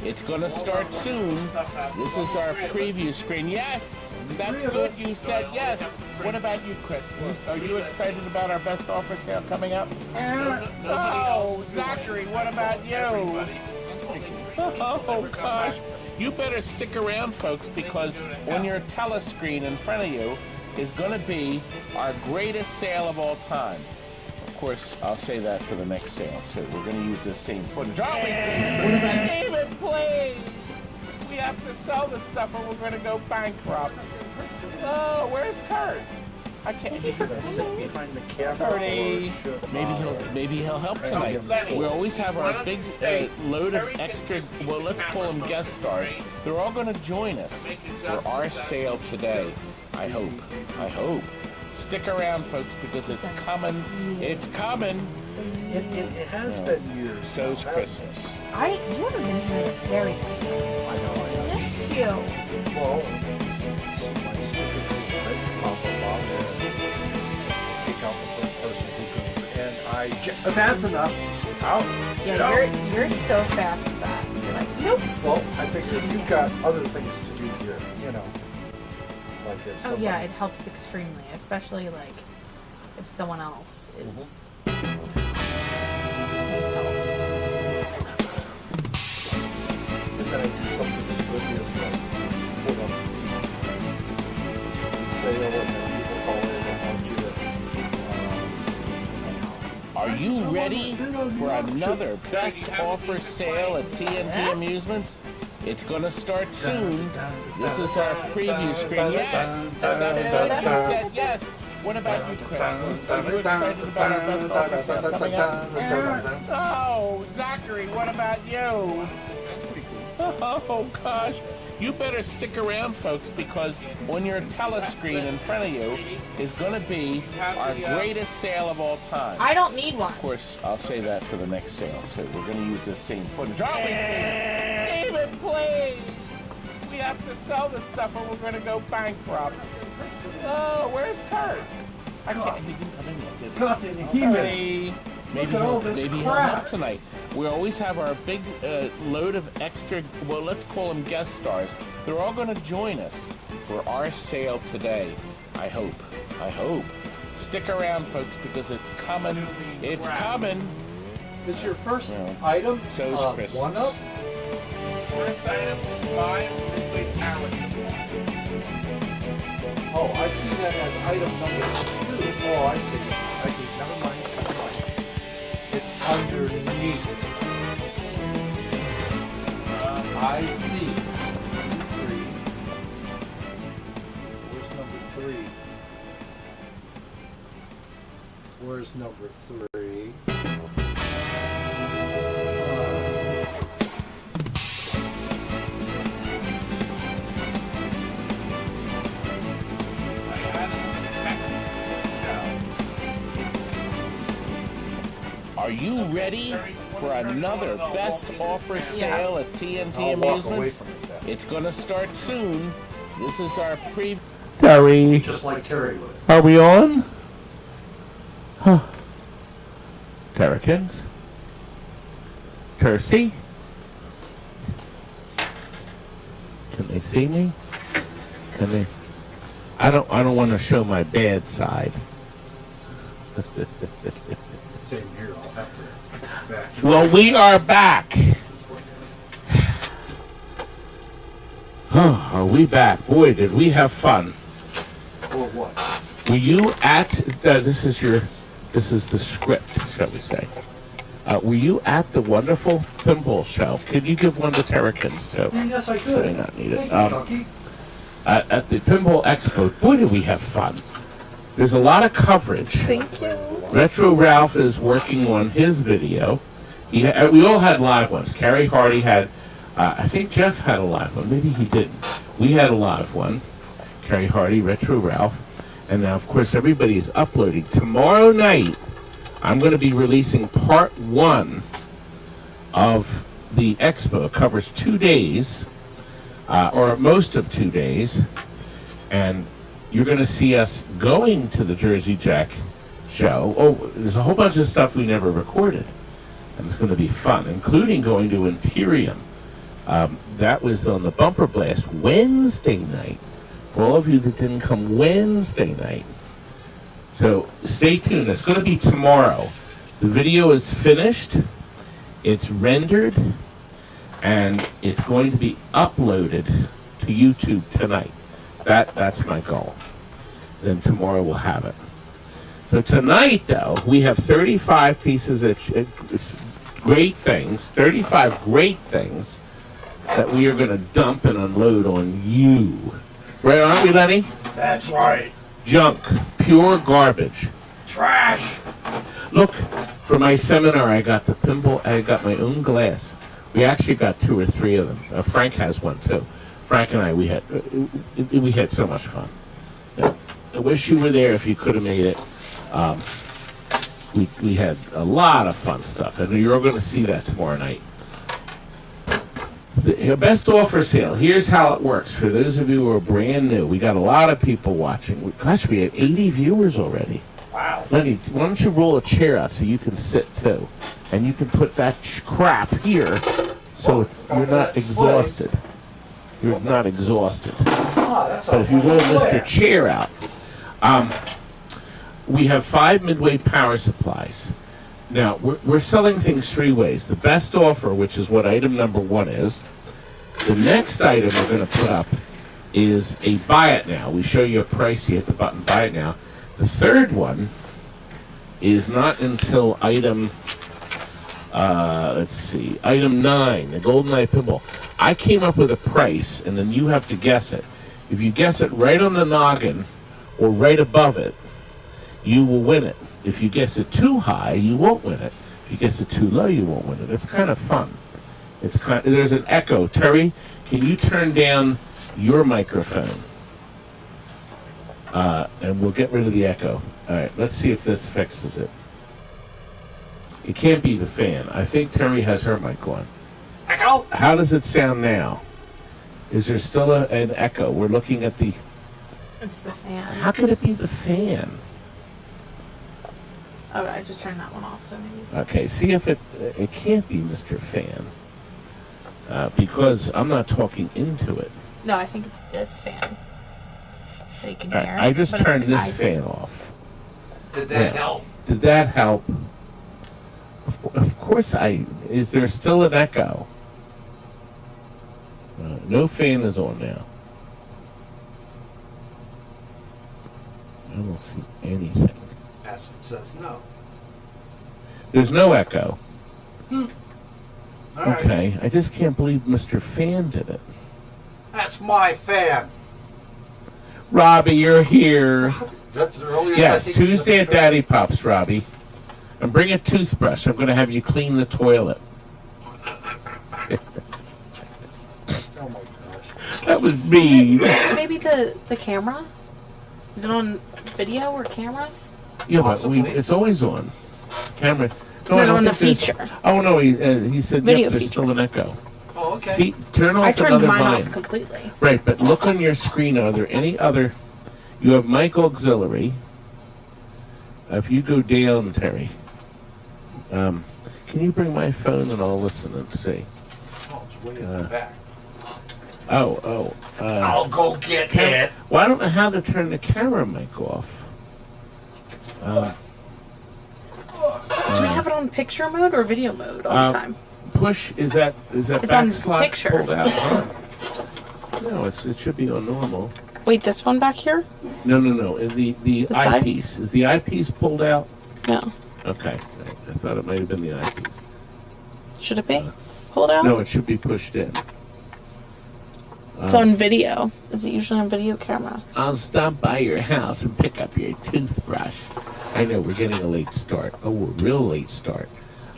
It's going to start soon. This is our preview screen. Yes, that's good. You said yes. What about you, Chris? Are you excited about our best offer sale coming up? Oh, Zachary, what about you? Oh, gosh. You better stick around, folks, because on your telescreen in front of you is going to be our greatest sale of all time. Of course, I'll say that for the next sale, too. We're going to use this same footage. Aren't we, Steve? David, please! We have to sell this stuff or we're going to go bankrupt. Oh, where's Kurt? I can't. Sit behind the camera. Kurtie. Maybe he'll help tonight. We always have our big load of extra, well, let's call them guest stars. They're all going to join us for our sale today. I hope. Stick around, folks, because it's coming. It's coming. It has been years. So's Christmas. You haven't been here very long. I know. Missed you. Well, my stupid pop up there and kick out the first person who comes. And that's enough. Out. Yeah, you're so fast with that. You're like, nope. Well, I figured you've got other things to do here, you know. Like if Oh yeah, it helps extremely, especially like if someone else is. And then I do something oblivious like put up sale and then people call in and want you to. Are you ready for another best offer sale at TNT Amusements? It's going to start soon. This is our preview screen. Yes, that's good. You said yes. What about you, Chris? Are you excited about our best offer sale coming up? Oh, Zachary, what about you? Sounds pretty cool. Oh, gosh. You better stick around, folks, because on your telescreen in front of you is going to be our greatest sale of all time. I don't need one. Of course, I'll say that for the next sale, too. We're going to use this same footage. Aren't we, Stephen, please! We have to sell this stuff or we're going to go bankrupt. Oh, where's Kurt? I can't. He didn't come in yet, did he? God, didn't he Maybe Look at all this he'll crap. help tonight. We always have our big load of extra, well, let's call them guest stars. They're all going to join us for our sale today. I hope. Stick around, folks, because it's coming. It's coming. Is your first item So's Christmas. one up? First item is 5 liquid pallets. Oh, I see that as item number 2. Oh, I see. Never mind. It's underneath. I see. 3. Where's number 3? Where's number 3? Are you ready for another best offer sale at TNT Amusements? It's going to start soon. This is our Terry. Just like Terry would. Are we on? Huh. Terracins? Tercy? Can they see me? Can they? I don't want to show my bad side. Same here. I'll have to back. Well, we are back. Are we back? Boy, did we have fun. Or what? Were you at, this is the script, shall we say. Were you at the wonderful Pinball show? Could you give one to Terracins, too? Yes, I could. So may not need it. Thank you, Chucky. At the Pinball Expo, boy, did we have fun. There's a lot of coverage. Thank you. Retro Ralph is working on his video. We all had live ones. Carrie Hardy had, I think Jeff had a live one. Maybe he didn't. We had a live one. Carrie Hardy, Retro Ralph. And now, of course, everybody's uploading. Tomorrow night, I'm going to be releasing part 1 of the expo. It covers 2 days, or most of 2 days. And you're going to see us going to the Jersey Jack show. Oh, there's a whole bunch of stuff we never recorded. And it's going to be fun, including going to Interium That was on the Bumper Blast Wednesday night. For all of you that didn't come Wednesday night. So stay tuned. It's going to be tomorrow. The video is finished. It's rendered. And it's going to be uploaded to YouTube tonight. That's my goal. Then tomorrow we'll have it. So tonight, though, we have 35 pieces of great things, 35 great things that we are going to dump and unload on you. Right, aren't we, Lenny? That's right. Junk, pure garbage. Trash. Look, for my seminar, I got the pinball. I got my own glass. We actually got 2 or 3 of them. Frank has one too. Frank and I, we had so much fun. Yeah. I wish you were there if you could have made it. We had a lot of fun stuff, and you're going to see that tomorrow night. The best offer sale. Here's how it works. For those of you who are brand new, we got a lot of people watching. Gosh, we have 80 viewers already. Wow. Lenny, why don't you roll a chair out so you can sit too, and you can put that crap here, so you're not exhausted. You're not exhausted. But if you roll Mr. Chair out, we have 5 Midway power supplies. Now, we're selling things 3 ways. The best offer, which is what item number 1 is. The next item we're going to put up is a buy it now. We show you a price, you hit the button, buy it now. The third one is not until item, item 9, the Golden Eye Pinball. I came up with a price, and then you have to guess it. If you guess it right on the noggin or right above it, you will win it. If you guess it too high, you won't win it. If you guess it too low, you won't win it. It's kind of fun. There's an echo. Terry, can you turn down your microphone? And we'll get rid of the echo. All right, let's see if this fixes it. It can't be the fan. I think Terry has her mic on. Echo? How does it sound now? Is there still an echo? We're looking at the... It's the fan. How could it be the fan? Oh, I just turned that one off, so maybe it's... Okay, see if it can't be Mr. Fan. Because I'm not talking into it. No, I think it's this fan that you can All hear. right, I just but it's turned this high. fan off. Did that Yeah. help? Did that help? Of course is there still an echo? No fan is on now. I don't see anything. As it says no. There's no echo. All right. Okay, I just can't believe Mr. Fan did it. That's my fan. Robbie, you're here. That's the earliest I Yes, think Tuesday it's at Daddy Pop's, Robbie. And bring a toothbrush. I'm going to have you clean the toilet. Oh my gosh. That was me. Is it maybe the camera? Is it on video or camera? Yeah, but Possibly. it's always on. Camera. No, I don't on the think there's- feature. Oh, no, he said Video yep, there's feature. still an echo. Oh, okay. See, turn off I turned another mine volume. off completely. Right, but look on your screen. Are there any other... You have mic auxiliary. If you go down, Terry, can you bring my phone and I'll listen and see? Oh, it's way in the back. I'll go get it. Well, I don't know how to turn the camera mic off. Do we have it on picture mode or video mode all the time? Push, is that It's back on slot picture. pulled out? No, it should be on normal. Wait, this one back here? No. The The side? eyepiece. Is the eyepiece pulled out? No. Okay. I thought it might have been the eyepiece. Should it be? Hold out? No, it should be pushed in. It's on video. Is it usually on video camera? I'll stop by your house and pick up your toothbrush. I know, we're getting a late start. Oh, we're a real late start.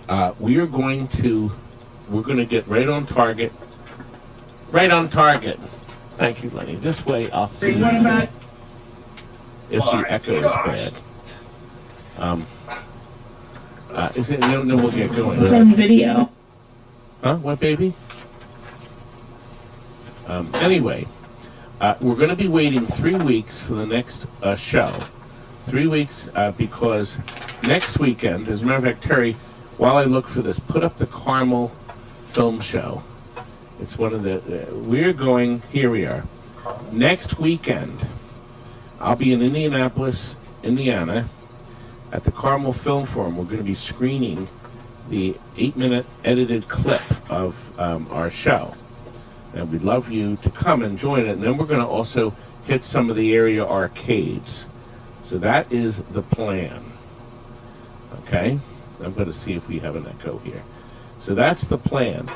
We're going to get right on target. Right on target. Thank you, Lenny. This way, I'll see if the echo is bad. Is it? No, we'll get going. It's on video. Huh? What, baby? Anyway, we're going to be waiting 3 weeks for the next show. 3 weeks because next weekend, as a matter of fact, Terry, while I look for this, put up the Carmel film show. It's one of the. We're going. Here we are. Next weekend, I'll be in Indianapolis, Indiana, at the Carmel Film Forum. We're going to be screening the 8-minute edited clip of our show. And we'd love you to come and join it. And then we're going to also hit some of the area arcades. So that is the plan. Okay? I'm going to see if we have an echo here. So that's the plan.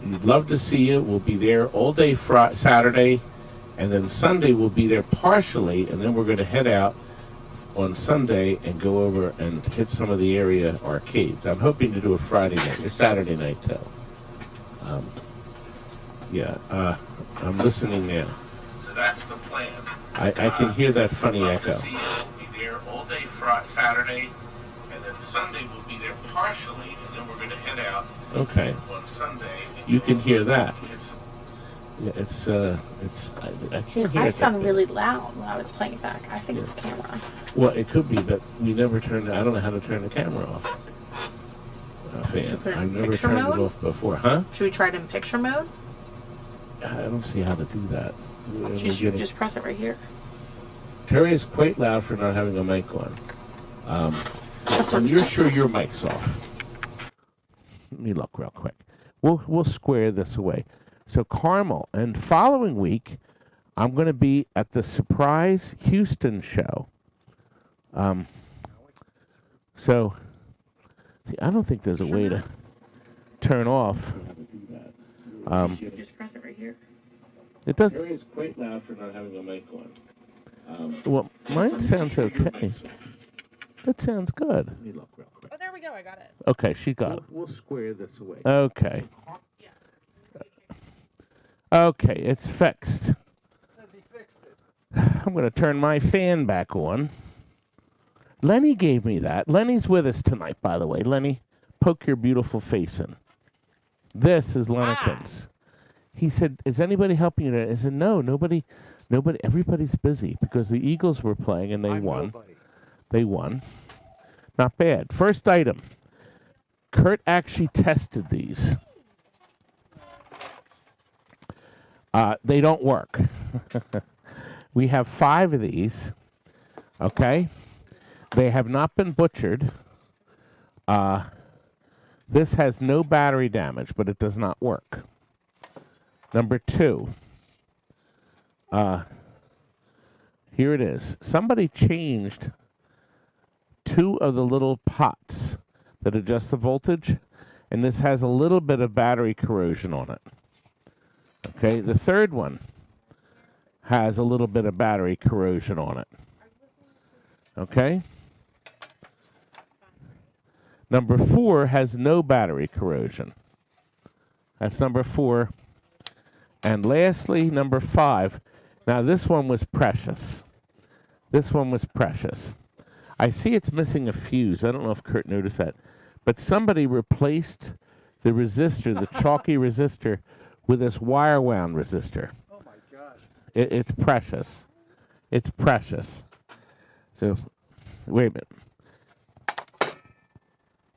We'd love to see you. We'll be there all day Saturday, and then Sunday we'll be there partially, and then we're going to head out on Sunday and go over and hit some of the area arcades. I'm hoping to do a Friday night or Saturday night too. I'm listening now. So that's the plan. I can hear that funny echo. We'll be there all day Saturday, and then Sunday we'll be there partially, and then we're going to head out. Okay. On Sunday. You can hear that. Yeah, I can't hear it. I sounded really loud when I was playing it back. I think it's camera. Well, it could be, but we never turned. I don't know how to turn the camera off. I've never turned it off before, huh? Should we try it in picture mode? I don't see how to do that. You just press it right here. Terry is quite loud for not having a mic on. And you're sure your mic's off? Let me look real quick. We'll square this away. So Carmel, and following week, I'm going to be at the Surprise Houston show. So, see, I don't think there's a way to turn off. Just press it right here. It does. Terry is quite loud for not having a mic on. Well, mine sounds okay. That sounds good. Let me look real quick. Oh, there we go. I got it. Okay, she got it. We'll square this away. Okay. Okay, it's fixed. Says he fixed it. I'm going to turn my fan back on. Lenny gave me that. Lenny's with us tonight, by the way. Lenny, poke your beautiful face in. This is Lennekins. He said, is anybody helping you today? I said, no, nobody, everybody's busy because the Eagles were playing and they won. Nobody. They won. Not bad. First item. Kurt actually tested these. They don't work. We have 5 of these. Okay? They have not been butchered. This has no battery damage, but it does not work. Number 2. Here it is. Somebody changed 2 of the little pots that adjust the voltage, and this has a little bit of battery corrosion on it. Okay, the 3rd one has a little bit of battery corrosion on it. Okay? Number 4 has no battery corrosion. That's number 4. And lastly, number 5. Now, this one was precious. This one was precious. I see it's missing a fuse. I don't know if Kurt noticed that. But somebody replaced the resistor, the chalky resistor, with this wire wound resistor. Oh, my gosh. It's precious. It's precious. So, wait a minute.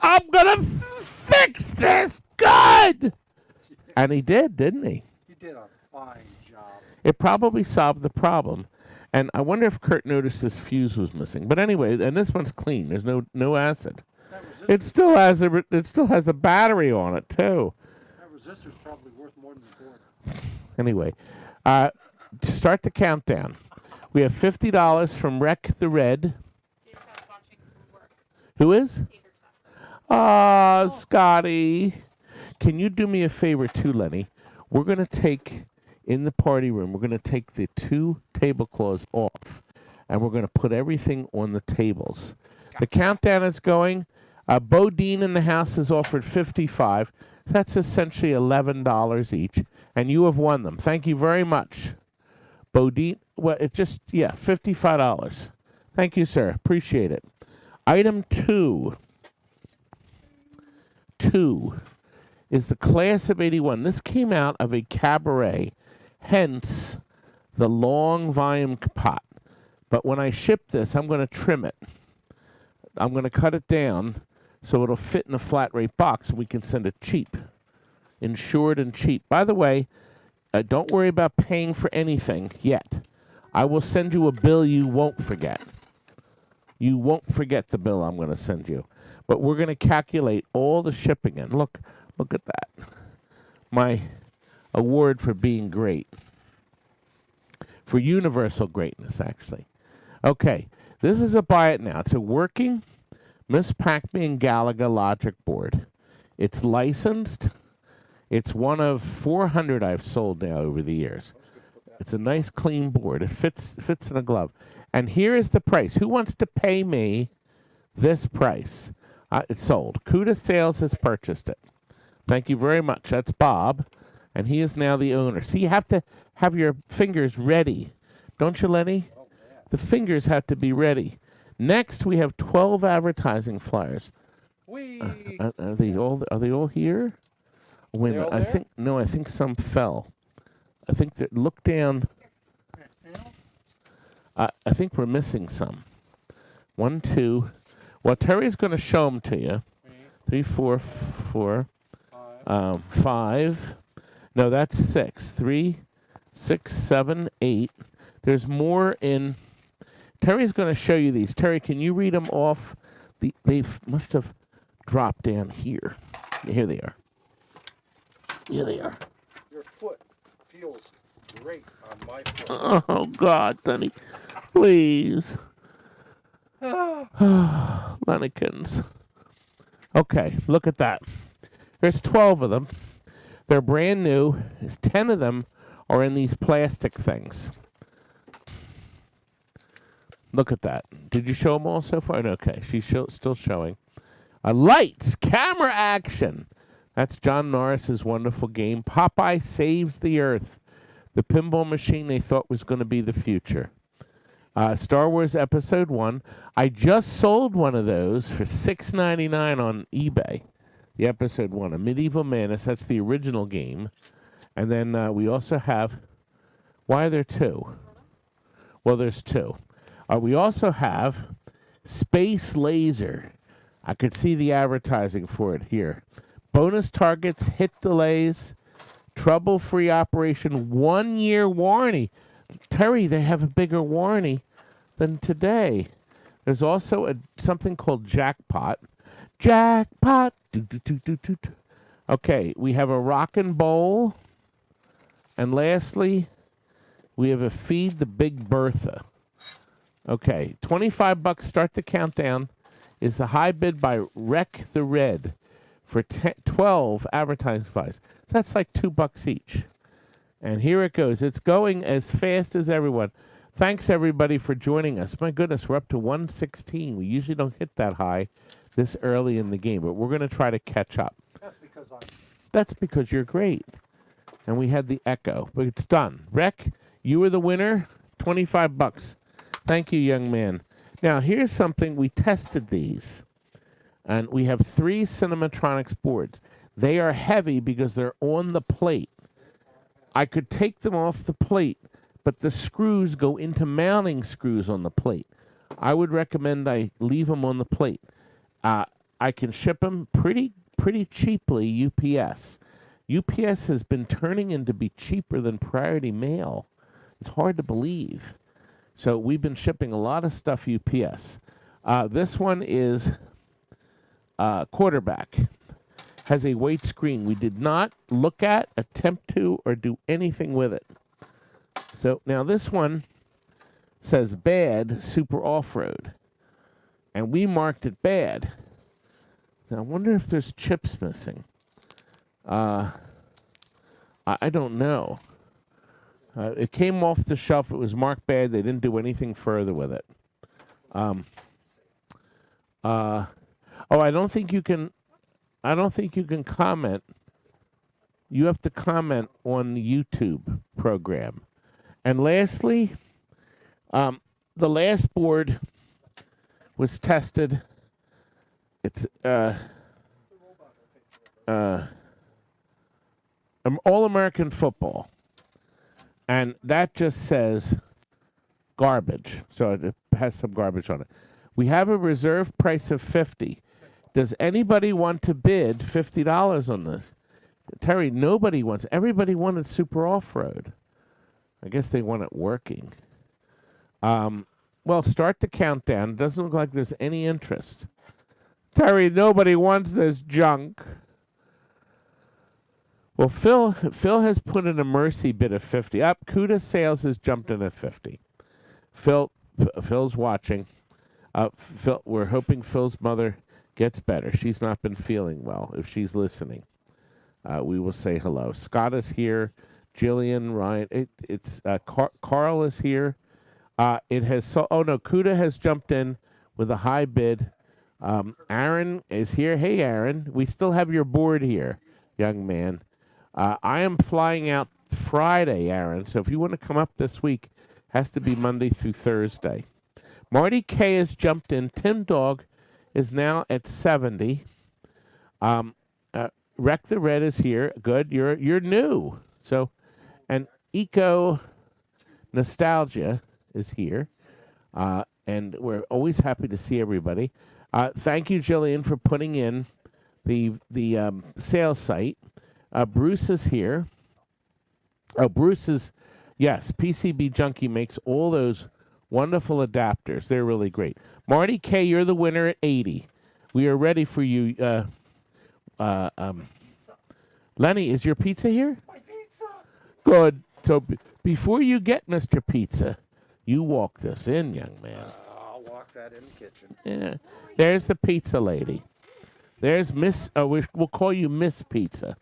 I'm going to fix this good! And he did, didn't he? He did a fine job. It probably solved the problem. And I wonder if Kurt noticed this fuse was missing. But anyway, and this one's clean. There's no acid. It still has a battery on it too. That resistor's probably worth more than the board. Anyway, to start the countdown, we have $50 from Wreck the Red. Who is? Ah, Scotty. Can you do me a favor too, Lenny? We're going to take, in the party room, we're going to take the 2 tablecloths off, and we're going to put everything on the tables. The countdown is going. Bodine in the house has offered $55. That's essentially $11 each, and you have won them. Thank you very much. Bodine, well, it's just, $55. Thank you, sir. Appreciate it. Item 2. 2 is the class of 81. This came out of a cabaret, hence the long volume pot. But when I ship this, I'm going to trim it. I'm going to cut it down so it'll fit in a flat rate box and we can send it cheap. insured and cheap. By the way, don't worry about paying for anything yet. I will send you a bill you won't forget. You won't forget the bill I'm going to send you. But we're going to calculate all the shipping in. Look at that. My award for being great. For universal greatness, actually. Okay, this is a buy it now. It's a working Miss Pac-Man and Galaga logic board. It's licensed. It's one of 400 I've sold now over the years. It's a nice, clean board. It fits in a glove. And here is the price. Who wants to pay me this price? It's sold. Cuda Sales has purchased it. Thank you very much. That's Bob, and he is now the owner. See, you have to have your fingers ready. Don't you, Lenny? The fingers have to be ready. Next, we have 12 advertising flyers. Are they all here? Wait a minute. I think some fell. I think that look down. I think we're missing some. 1, 2. Well, Terry's going to show them to you. 3, 4, 4, 5. No, that's 6. 3, 6, 7, 8. There's more in. Terry's going to show you these. Terry, can you read them off? They must have dropped down here. Here they are. Here they are. Your foot feels great on my foot. Oh, God, Lenny. Please. Lennykins. Okay, look at that. There's 12 of them. They're brand new. There's 10 of them are in these plastic things. Look at that. Did you show them all so far? Okay, she's still showing. Lights, camera action. That's John Norris's wonderful game. Popeye Saves the Earth. The pinball machine they thought was going to be the future. Star Wars Episode 1. I just sold one of those for $6.99 on eBay. The Episode 1. A Medieval Madness. That's the original game. And then we also have... Why are there 2? Well, there's 2. We also have Space Laser. I could see the advertising for it here. Bonus targets, hit delays, trouble-free operation, 1-year warranty. Terry, they have a bigger warranty than today. There's also something called Jackpot. Jackpot. Okay, we have a Rockin' Bowl. And lastly, we have a Feed the Big Bertha. Okay, $25. Start the countdown. Is the high bid by Wreck the Red for 12 advertising supplies. So that's like $2 each. And here it goes. It's going as fast as everyone. Thanks, everybody, for joining us. My goodness, we're up to 116. We usually don't hit that high this early in the game, but we're going to try to catch up. That's because you're great. And we had the echo, but it's done. Rec, you were the winner. $25. Thank you, young man. Now, here's something. We tested these, and we have 3 Cinematronics boards. They are heavy because they're on the plate. I could take them off the plate, but the screws go into mounting screws on the plate. I would recommend I leave them on the plate. I can ship them pretty cheaply, UPS. UPS has been turning into be cheaper than Priority Mail. It's hard to believe. So we've been shipping a lot of stuff UPS. This one is quarterback. Has a weight screen. We did not look at, attempt to, or do anything with it. So now this one says bad, super off-road. And we marked it bad. Now I wonder if there's chips missing. I don't know. It came off the shelf. It was marked bad. They didn't do anything further with it. I don't think you can. I don't think you can comment. You have to comment on the YouTube program. And lastly, the last board was tested. It's All-American Football. And that just says garbage. So it has some garbage on it. We have a reserve price of $50. Does anybody want to bid $50 on this? Terry, nobody wants. Everybody wanted Super Off-Road. I guess they want it working. Well, start the countdown. It doesn't look like there's any interest. Terry, nobody wants this junk. Well, Phil has put in a mercy bid of 50. Up, Cuda Sales has jumped in at 50. Phil's watching. We're hoping Phil's mother gets better. She's not been feeling well. If she's listening, we will say hello. Scott is here. Jillian, Ryan. Carl is here. Cuda has jumped in with a high bid. Aaron is here. Hey, Aaron. We still have your board here, young man. I am flying out Friday, Aaron. So if you want to come up this week, has to be Monday through Thursday. Marty K has jumped in. Tim Dog is now at 70. Wreck the Red is here. Good. You're new. So, and Eco Nostalgia is here. And we're always happy to see everybody. Thank you, Jillian, for putting in the sales site. Bruce is here. Oh, Bruce is, yes, PCB Junkie makes all those wonderful adapters. They're really great. Marty K, you're the winner at 80. We are ready for you. Lenny, is your pizza here? My pizza. Good. So before you get Mr. Pizza, you walk this in, young man. I'll walk that in the kitchen. Yeah. There's the pizza lady. There's Miss. We'll call you Miss Pizza.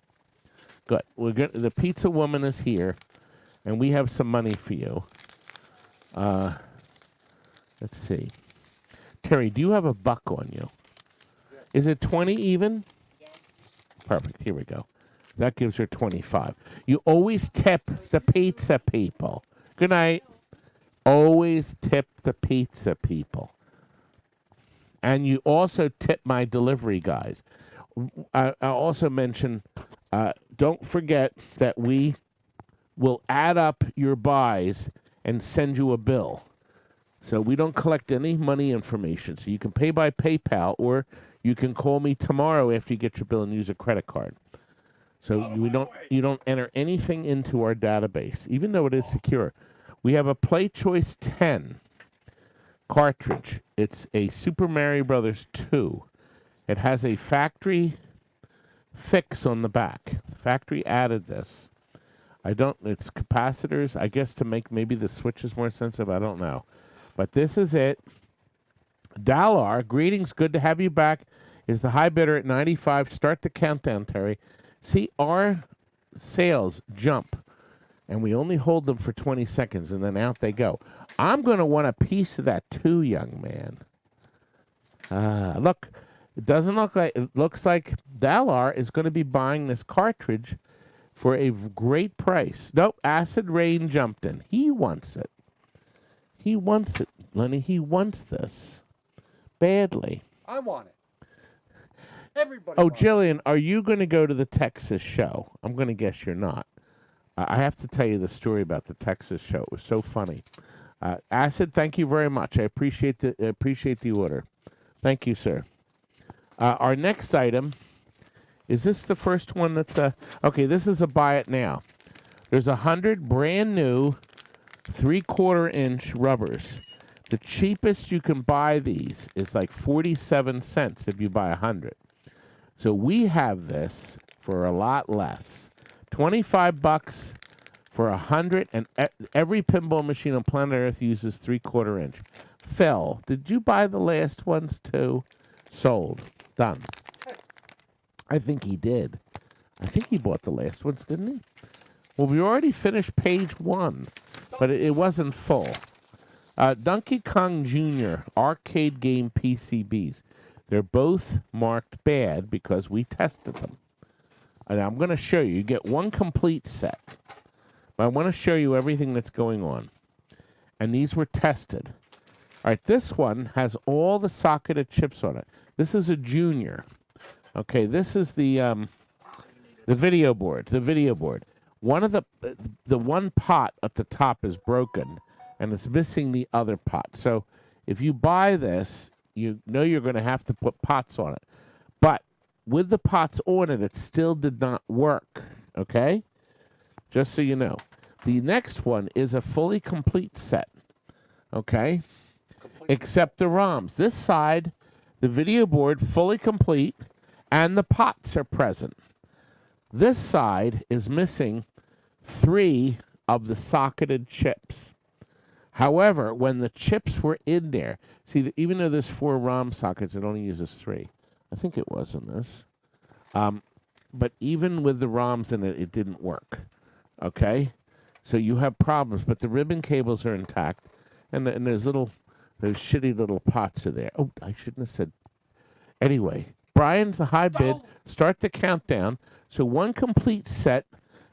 Good. The pizza woman is here, and we have some money for you. Let's see. Terry, do you have a buck on you? Yes. Is it 20 even? Yes. Perfect. Here we go. That gives her 25. You always tip the pizza people. Good night. Always tip the pizza people. And you also tip my delivery guys. I also mention, don't forget that we will add up your buys and send you a bill. So we don't collect any money information. So you can pay by PayPal, or you can call me tomorrow after you get your bill and use a credit card. So you don't enter anything into our database, even though it is secure. We have a Play Choice 10 cartridge. It's a Super Mario Brothers 2. It has a factory fix on the back. The factory added this. It's capacitors, I guess, to make maybe the switches more sensitive. I don't know. But this is it. Dalar, greetings. Good to have you back. Is the high bidder at 95. Start the countdown, Terry. See, our sales jump, and we only hold them for 20 seconds, and then out they go. I'm going to want a piece of that too, young man. Look, it doesn't look like, it looks like Dalar is going to be buying this cartridge for a great price. Nope, Acid Rain jumped in. He wants it. He wants it, Lenny. He wants this badly. I want it. Everybody. Oh, Jillian, are you going to go to the Texas show? I'm going to guess you're not. I have to tell you the story about the Texas show. It was so funny. Acid, thank you very much. I appreciate the order. Thank you, sir. Our next item, is this the first one that's okay, this is a buy it now. There's 100 brand new 3/4 inch rubbers. The cheapest you can buy these is like 47 cents if you buy 100. So we have this for a lot less. $25 for 100, and every pinball machine on planet Earth uses 3/4 inch. Phil, did you buy the last ones too? Sold. Done. I think he did. I think he bought the last ones, didn't he? Well, we already finished page 1, but it wasn't full. Donkey Kong Jr. arcade game PCBs. They're both marked bad because we tested them. And I'm going to show you. You get one complete set. But I want to show you everything that's going on. And these were tested. All right, this one has all the socketed chips on it. This is a Junior. Okay, this is the video board. The video board. One of the one pot at the top is broken, and it's missing the other pot. So if you buy this, you know you're going to have to put pots on it. But with the pots on it, it still did not work. Okay? Just so you know. The next one is a fully complete set. Okay? Except the ROMs. This side, the video board fully complete, and the pots are present. This side is missing 3 of the socketed chips. However, when the chips were in there, see, even though there's 4 ROM sockets, it only uses 3. I think it was in this. But even with the ROMs in it, it didn't work. Okay? So you have problems, but the ribbon cables are intact, and there's those shitty little pots are there. Oh, I shouldn't have said. Anyway, Brian's the high bid. Start the countdown. So 1 complete set,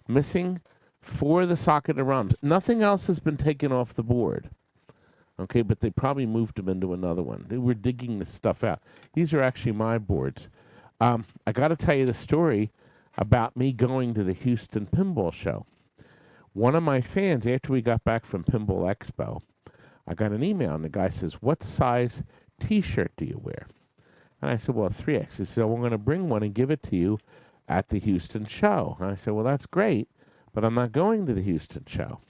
missing 4 of the socketed ROMs. Nothing else has been taken off the board. Okay, but they probably moved them into another one. They were digging this stuff out. These are actually my boards. I got to tell you the story about me going to the Houston Pinball Show. One of my fans, after we got back from Pinball Expo, I got an email, and the guy says, "What size T-shirt do you wear?" And I said, "Well, 3X." He said, "Well, I'm going to bring one and give it to you at the Houston show." And I said, "Well, that's great, but I'm not going to the Houston show."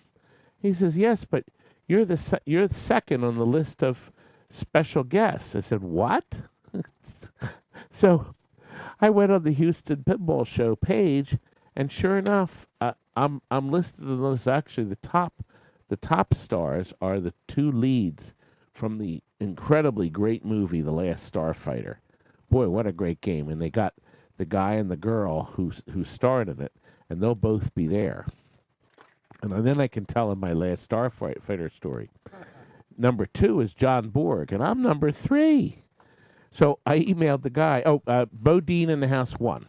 He says, "Yes, but you're the second on the list of special guests." I said, "What?" So I went on the Houston Pinball Show page, and sure enough, I'm listed on those. Actually, the top stars are the 2 leads from the incredibly great movie, The Last Starfighter. Boy, what a great game. And they got the guy and the girl who starred in it, and they'll both be there. And then I can tell them my Last Starfighter story. Number 2 is John Borg, and I'm number 3. So I emailed the guy. Bodine in the house 1.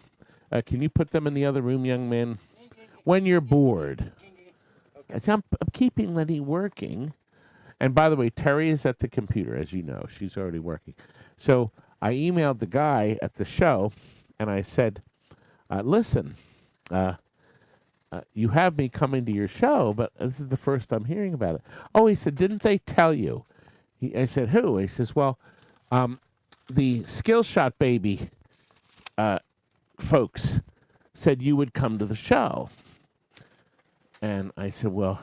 Can you put them in the other room, young man? When you're bored. I said, I'm keeping Lenny working. And by the way, Terry is at the computer, as you know. She's already working. So I emailed the guy at the show, and I said, listen, you have me coming to your show, but this is the first I'm hearing about it. Oh, he said, didn't they tell you? I said, who? He says, well, the Skill Shot Baby folks said you would come to the show. And I said, well,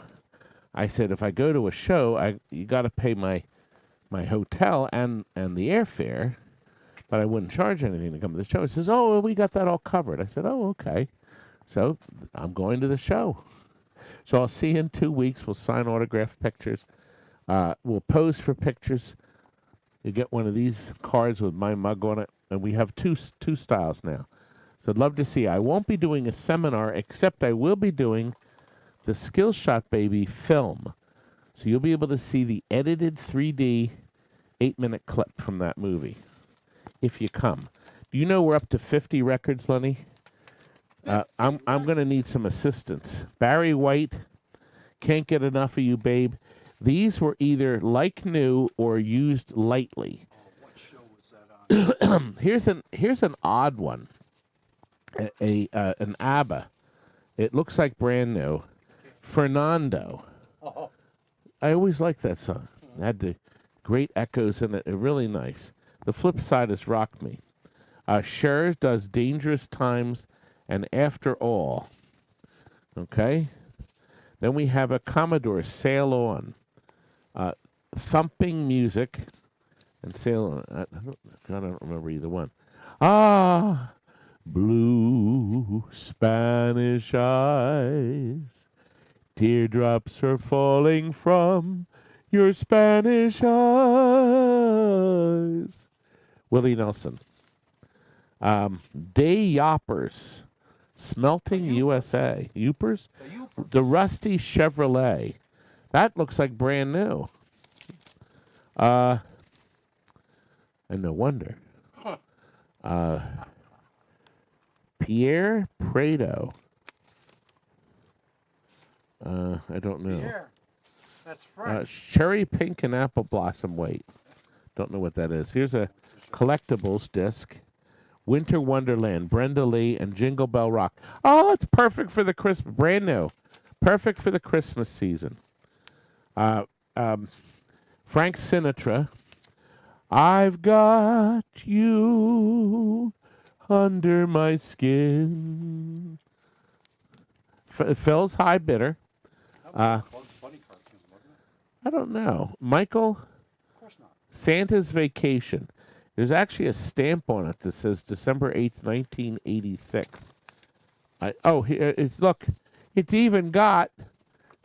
if I go to a show, you got to pay my hotel and the airfare, but I wouldn't charge anything to come to the show. He says, oh, well, we got that all covered. I said, oh, okay. So I'm going to the show. So I'll see you in 2 weeks. We'll sign autographed pictures. We'll pose for pictures. You get one of these cards with my mug on it, and we have two styles now. So I'd love to see you. I won't be doing a seminar, except I will be doing the Skill Shot Baby film. So you'll be able to see the edited 3D 8-minute clip from that movie if you come. Do you know we're up to 50 records, Lenny? I'm going to need some assistance. Barry White, can't get enough of you, babe. These were either like new or used lightly. What show was that on? Here's an odd one. An ABBA. It looks like brand new. Fernando. Oh. I always liked that song. It had the great echoes in it. Really nice. The flip side is Rock Me. Cher does Dangerous Times and After All. Okay? Then we have a Commodore, Sail On. Thumping Music and Sail On. I don't remember either one. Ah, blue Spanish eyes. Teardrops are falling from your Spanish eyes. Willie Nelson. Day Yoppers. Smelting USA. Youpers? The Rusty Chevrolet. That looks like brand new. And no wonder. Pierre Prado. I don't know. Pierre. That's French. Cherry Pink and Apple Blossom. Wait. Don't know what that is. Here's a collectibles disc. Winter Wonderland, Brenda Lee, and Jingle Bell Rock. Oh, it's perfect for the Christmas. Brand new. Perfect for the Christmas season. Frank Sinatra. I've got you under my skin. Phil's High Bidder. That was a Bugs Bunny cartoon, wasn't it? I don't know. Michael, Of course not. Santa's Vacation. There's actually a stamp on it that says December 8th, 1986. Here it's look. It's even got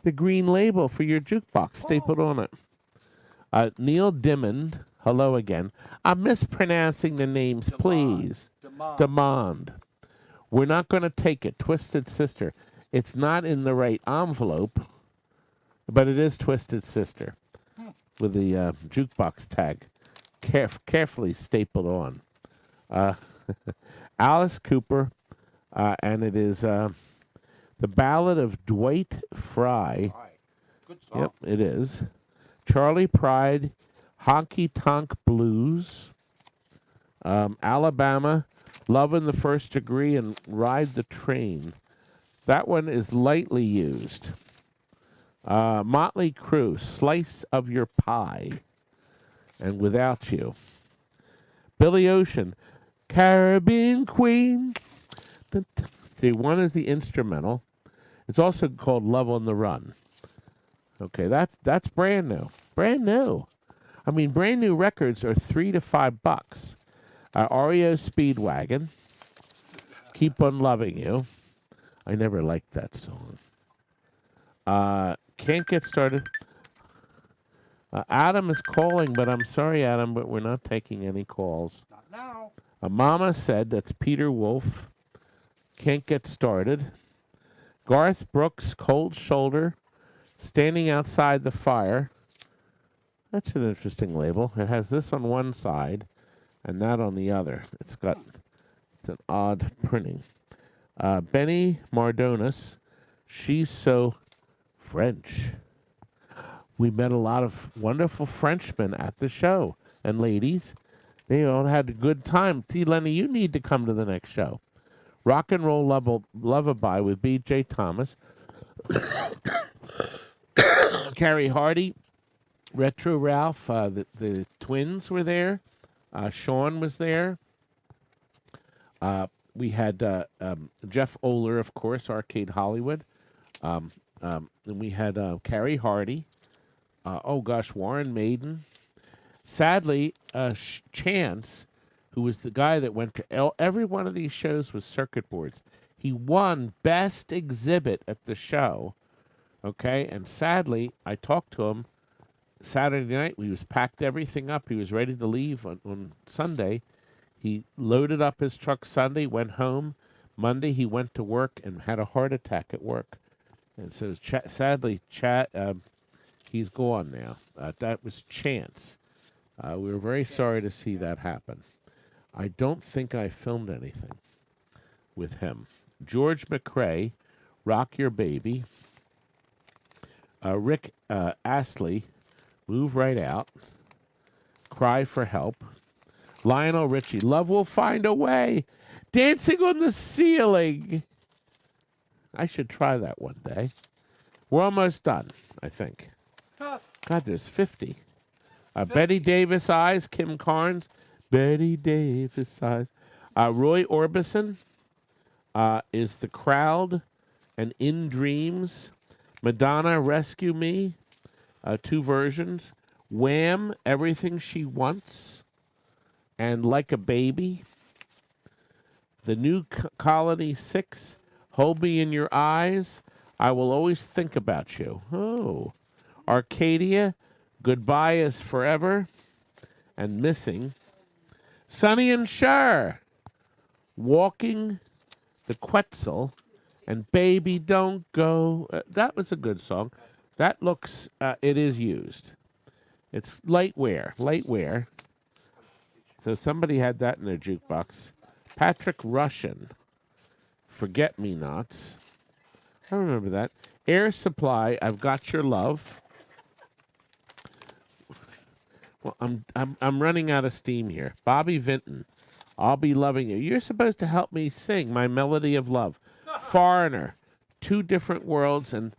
the green label for your jukebox stapled on it. Neil Diamond. Hello again. I'm mispronouncing the names, please. Demand. We're not going to take it. Twisted Sister. It's not in the right envelope, but it is Twisted Sister with the jukebox tag carefully stapled on. Alice Cooper, and it is The Ballad of Dwight Fry. Good song. Yep, it is. Charlie Pride, Honky Tonk Blues, Alabama, Love in the First Degree, and Ride the Train. That one is lightly used. Motley Crue, Slice of Your Pie, and Without You. Billy Ocean, Caribbean Queen. See, one is the instrumental. It's also called Love on the Run. Okay, that's brand new. Brand new. I mean, brand new records are $3 to $5. REO Speedwagon, Keep on Loving You. I never liked that song. Can't Get Started. Adam is calling, but I'm sorry, Adam, but we're not taking any calls. Not now. Mama Said, that's Peter Wolf. Can't Get Started. Garth Brooks, Cold Shoulder, Standing Outside the Fire. That's an interesting label. It has this on one side and that on the other. It's an odd printing. Benny Mardonis, She's So French. We met a lot of wonderful Frenchmen at the show. And ladies, they all had a good time. See, Lenny, you need to come to the next show. Rock and Roll Lullaby with B.J. Thomas. Carrie Hardy, Retro Ralph, the twins were there. Sean was there. We had Jeff Oler, of course, Arcade Hollywood. And we had Carrie Hardy. Warren Maiden. Sadly, Chance, who was the guy that went to every one of these shows with circuit boards, he won Best Exhibit at the show. Okay, and sadly, I talked to him Saturday night. We was packed everything up. He was ready to leave on Sunday. He loaded up his truck Sunday, went home. Monday, he went to work and had a heart attack at work. And so, sadly, he's gone now. That was Chance. We were very sorry to see that happen. I don't think I filmed anything with him. George McRae, Rock Your Baby. Rick Astley, Move Right Out. Cry for Help. Lionel Richie, Love Will Find a Way. Dancing on the Ceiling. I should try that one day. We're almost done, I think. God, there's 50. Betty Davis Eyes, Kim Carnes. Betty Davis Eyes. Roy Orbison is The Crowd and In Dreams. Madonna, Rescue Me. 2 versions. Wham, Everything She Wants. And Like a Baby. The New Colony 6. Hold Me in Your Eyes. I Will Always Think About You. Oh. Arcadia, Goodbye Is Forever. And Missing. Sonny and Cher. Walking the Quetzal. And Baby Don't Go. That was a good song. That looks, it is used. It's lightware. So somebody had that in their jukebox. Patrick Russian, Forget Me Nots. I remember that. Air Supply, I've Got Your Love. Well, I'm running out of steam here. Bobby Vinton, I'll Be Loving You. You're supposed to help me sing my melody of love. Foreigner, Two Different Worlds, and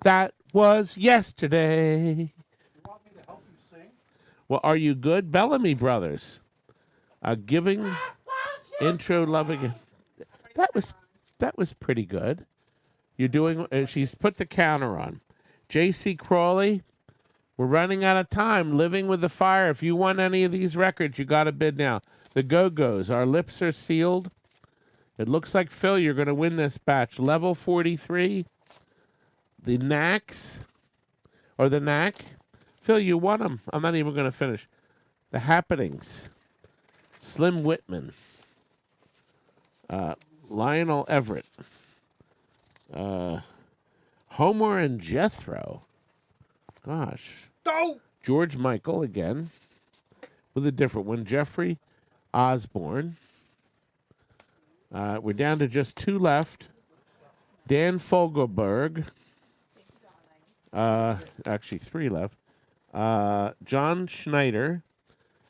That Was Yesterday. You want me to help you sing? Well, Are You Good? Bellamy Brothers. Giving Intro loving. That was pretty good. You're doing. She's put the counter on. J.C. Crawley, we're running out of time. Living with the Fire. If you want any of these records, you got to bid now. The Go-Go's. Our lips are sealed. It looks like, Phil, you're going to win this batch. Level 43. The Knacks. Or the Knack. Phil, you won them. I'm not even going to finish. The Happenings. Slim Whitman. Lionel Everett. Homer and Jethro. Gosh. No! George Michael again. With a different one. Jeffrey Osborne. We're down to just 2 left. Dan Fogelberg. Actually, 3 left. John Schneider.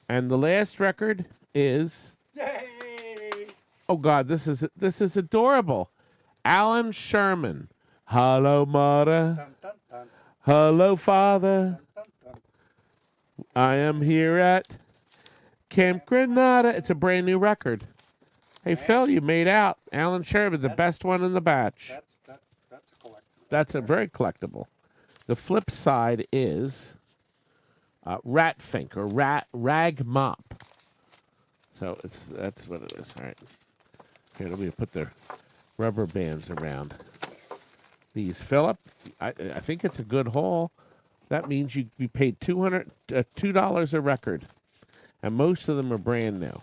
And the last record is... Yay! Oh, God, this is adorable. Alan Sherman. Hello, Mother. Dun, dun, dun, Hello, Father. dun, dun. I am here at Camp Granada. It's a brand new record. Hey, Phil, you made out. Alan Sherman, the best one in the batch. That's a collectible. That's a very collectible. The flip side is Rat Fink or Rag Mop. So that's what it is. All right. Here, let me put the rubber bands around these. Philip, I think it's a good haul. That means you paid $2 a record, and most of them are brand new.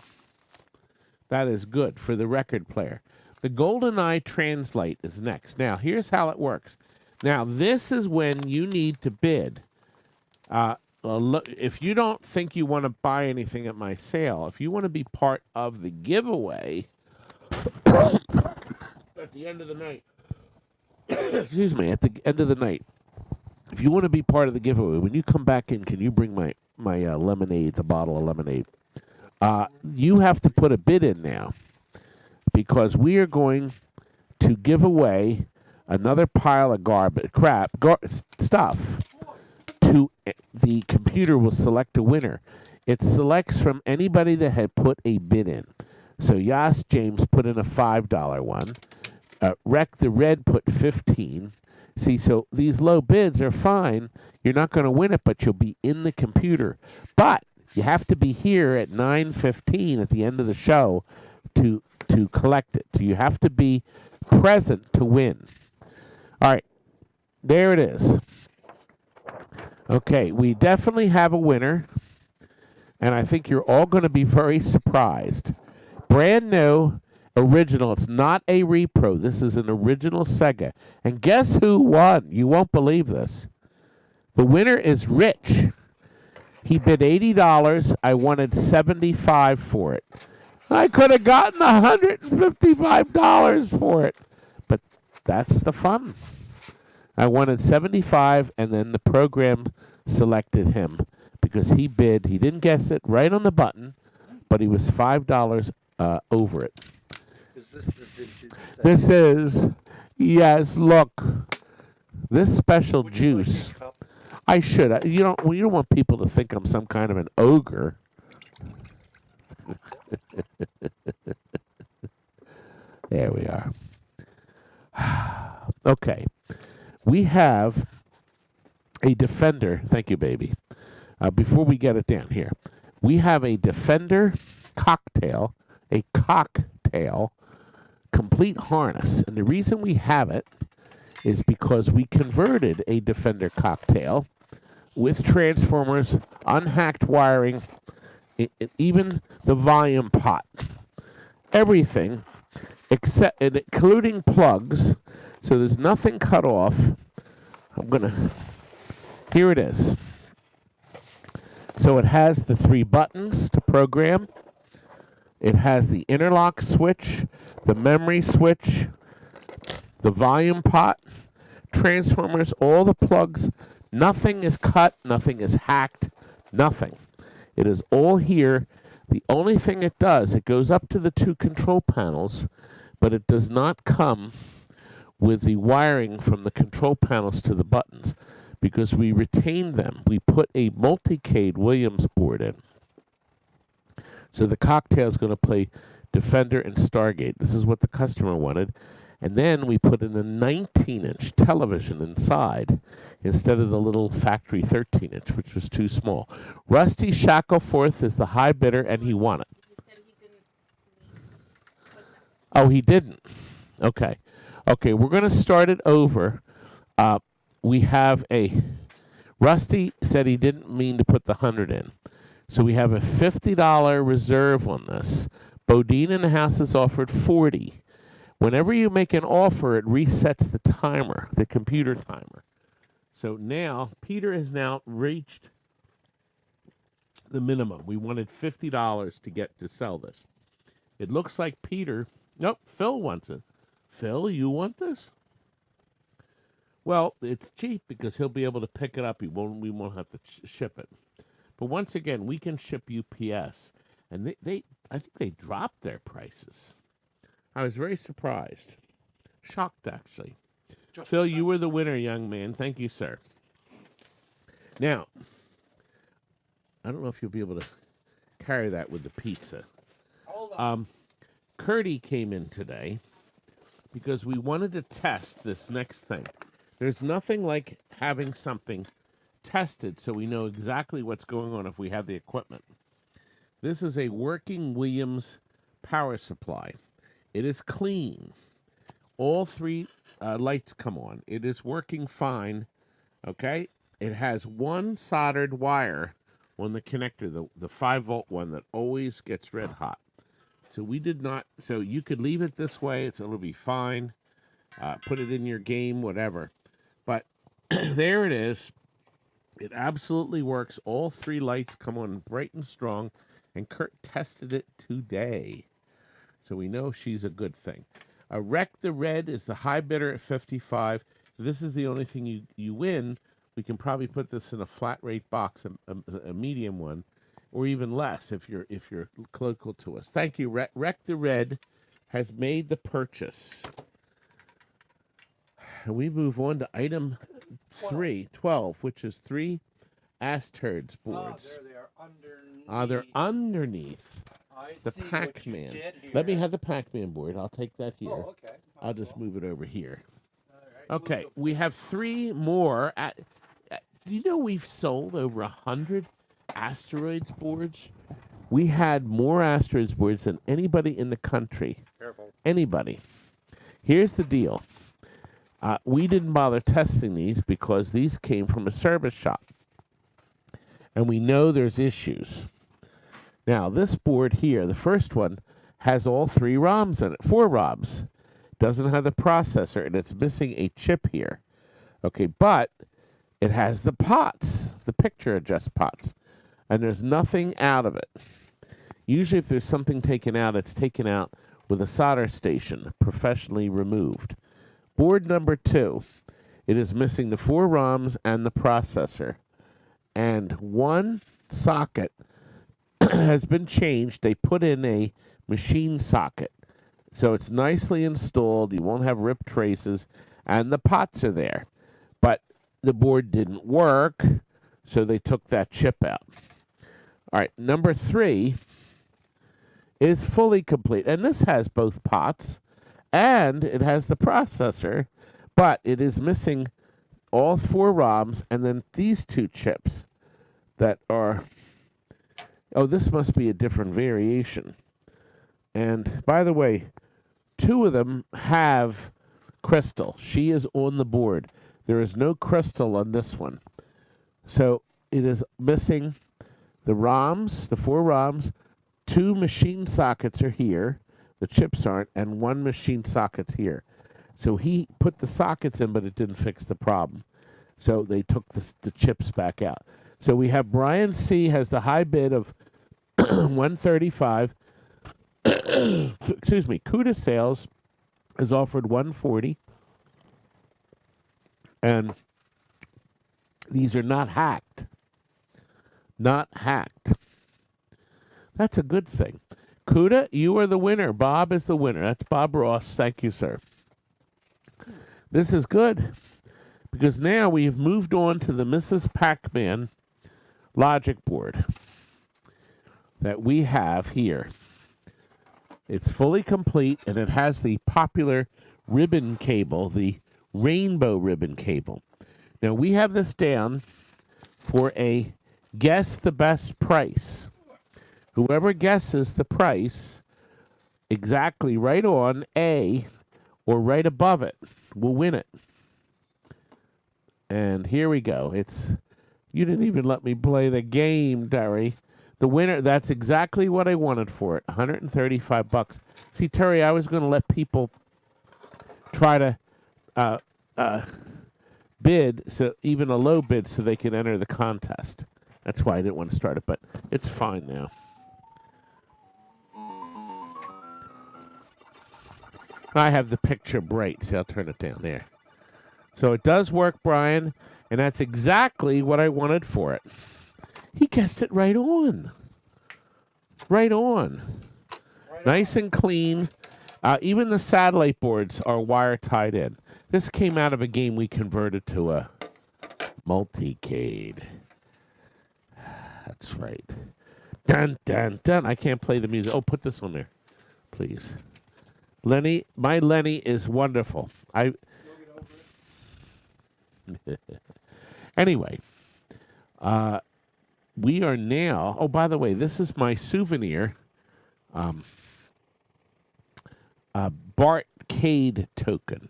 That is good for the record player. The GoldenEye Translate is next. Now, here's how it works. Now, this is when you need to bid. If you don't think you want to buy anything at my sale, if you want to be part of the giveaway at the end of the night, excuse me, at the end of the night, if you want to be part of the giveaway, when you come back in, can you bring my lemonade, the bottle of lemonade? You have to put a bid in now because we are going to give away another pile of stuff. The computer will select a winner. It selects from anybody that had put a bid in. So Yas James put in a $5 one. Rec the Red put 15. See, so these low bids are fine. You're not going to win it, but you'll be in the computer. But you have to be here at 9:15 at the end of the show to collect it. So you have to be present to win. All right, there it is. Okay, we definitely have a winner, and I think you're all going to be very surprised. Brand new, original. It's not a repro. This is an original Sega. And guess who won? You won't believe this. The winner is Rich. He bid $80. I wanted $75 for it. I could have gotten $155 for it. But that's the fun. I wanted $75, and then the program selected him because he bid. He didn't guess it right on the button, but he was $5 over it. Is this the vintage? This is, yes, look, this special juice. I should. You don't want people to think I'm some kind of an ogre. There we are. Okay. We have a Defender. Thank you, baby. Before we get it down here, we have a Defender cocktail, complete harness. And the reason we have it is because we converted a Defender cocktail with transformers, unhacked wiring, even the volume pot. Everything, except including plugs. So there's nothing cut off. Here it is. So it has the 3 buttons to program. It has the interlock switch, the memory switch, the volume pot, transformers, all the plugs. Nothing is cut, nothing is hacked, nothing. It is all here. The only thing it does, it goes up to the 2 control panels, but it does not come with the wiring from the control panels to the buttons because we retained them. We put a multicade Williams board in. So the cocktail is going to play Defender, and Stargate. This is what the customer wanted. And then we put in a 19-inch television inside instead of the little factory 13-inch, which was too small. Rusty Shackelforth is the high bidder, and he won it. Oh, he didn't. Okay. Okay, we're going to start it over. We have a... Rusty said he didn't mean to put the 100 in. So we have a $50 reserve on this. Bodine in the house has offered 40. Whenever you make an offer, it resets the timer, the computer timer. So now, Peter has now reached the minimum. We wanted $50 to get to sell this. It looks like Peter... Nope, Phil wants it. Phil, you want this? Well, it's cheap because he'll be able to pick it up. We won't have to ship it. But once again, we can ship UPS. And I think they dropped their prices. I was very surprised. Shocked, actually. Phil, you were the winner, young man. Thank you, sir. Now, I don't know if you'll be able to carry that with the pizza. Hold on. Curdy came in today because we wanted to test this next thing. There's nothing like having something tested so we know exactly what's going on if we have the equipment. This is a working Williams power supply. It is clean. All three lights come on. It is working fine. Okay? It has one soldered wire on the connector, the 5-volt one that always gets red hot. So we did not, so you could leave it this way. It'll be fine. Put it in your game, whatever. But there it is. It absolutely works. All three lights come on bright and strong. And Kurt tested it today. So we know she's a good thing. Wreck the Red is the high bidder at 55. If this is the only thing you win, we can probably put this in a flat rate box, a medium one, or even less if you're local to us. Thank you. Wreck the Red has made the purchase. And we move on to item 12, which is 3 Asturds boards. There they are underneath. They're underneath I the see what you Pac-Man. did here. Let me have the Pac-Man board. I'll take that here. Oh, okay. I'll just move it over here. All right. Okay, we have 3 more. Do you know we've sold over 100 Asteroids boards? We had more Asteroids boards than anybody in the country. Careful. Anybody. Here's the deal. We didn't bother testing these because these came from a service shop. And we know there's issues. Now, this board here, the first one, has all 3 ROMs in it, 4 ROMs. Doesn't have the processor, and it's missing a chip here. Okay, but it has the pots, the picture adjust pots, and there's nothing out of it. Usually if there's something taken out, it's taken out with a solder station, professionally removed. Board number 2, it is missing the 4 ROMs and the processor. And one socket has been changed. They put in a machine socket. So it's nicely installed. You won't have rip traces. And the pots are there. But the board didn't work, so they took that chip out. All right, number 3 is fully complete. And this has both pots, and it has the processor, but it is missing all 4 ROMs and then these 2 chips that are... Oh, this must be a different variation. And, by the way, 2 of them have crystal. She is on the board. There is no crystal on this one. So it is missing the ROMs, the 4 ROMs. 2 machine sockets are here. The chips aren't. And 1 machine socket's here. So he put the sockets in, but it didn't fix the problem. So they took the chips back out. So we have Brian C. has the high bid of $135. Excuse me. Cuda Sales has offered $140. And these are not hacked. Not hacked. That's a good thing. Cuda, you are the winner. Bob is the winner. That's Bob Ross. Thank you, sir. This is good because now we've moved on to the Mrs. Pac-Man logic board that we have here. It's fully complete, and it has the popular ribbon cable, the rainbow ribbon cable. Now, we have this down for a guess the best price. Whoever guesses the price exactly right on A or right above it will win it. And here we go. You didn't even let me play the game, Terry. The winner, that's exactly what I wanted for it, $135. See, Terry, I was going to let people try to bid, so even a low bid, so they can enter the contest. That's why I didn't want to start it, but it's fine now. I have the picture bright, so I'll turn it down there. So it does work, Brian, and that's exactly what I wanted for it. He guessed it right on. Right on. Nice and clean. Even the satellite boards are wire tied in. This came out of a game we converted to a multicade. That's right. Dun, dun, dun. I can't play the music. Oh, put this on there, please. Lenny, my Lenny is wonderful. Anyway, we are now. Oh, by the way, this is my souvenir. Bartcade token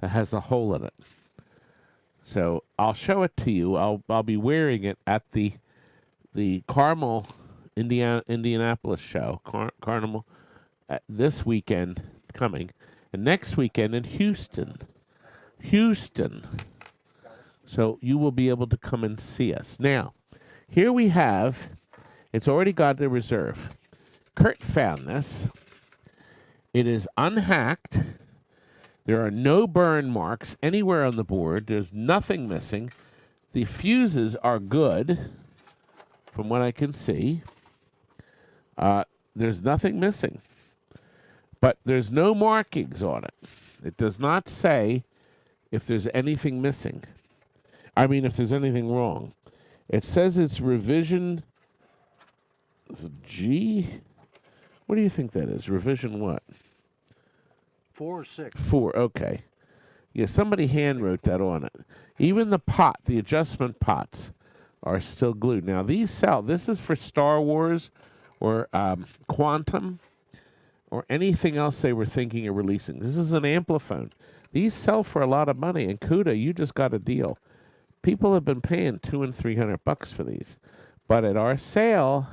that has a hole in it. So I'll show it to you. I'll be wearing it at the Carmel, Indianapolis show, Carnival, this weekend coming, and next weekend in Houston. So you will be able to come and see us. Now, here we have, it's already got the reserve. Kurt found this. It is unhacked. There are no burn marks anywhere on the board. There's nothing missing. The fuses are good, from what I can see. There's nothing missing. But there's no markings on it. It does not say if there's anything missing. I mean, if there's anything wrong. It says it's revision. Is it G? What do you think that is? Revision what? 4 or 6. 4, okay. Yeah, somebody hand wrote that on it. Even the adjustment pots are still glued. Now, these sell. This is for Star Wars or Quantum or anything else they were thinking of releasing. This is an Ampliphone. These sell for a lot of money, and Cuda, you just got a deal. People have been paying $200 and $300 for these. But at our sale,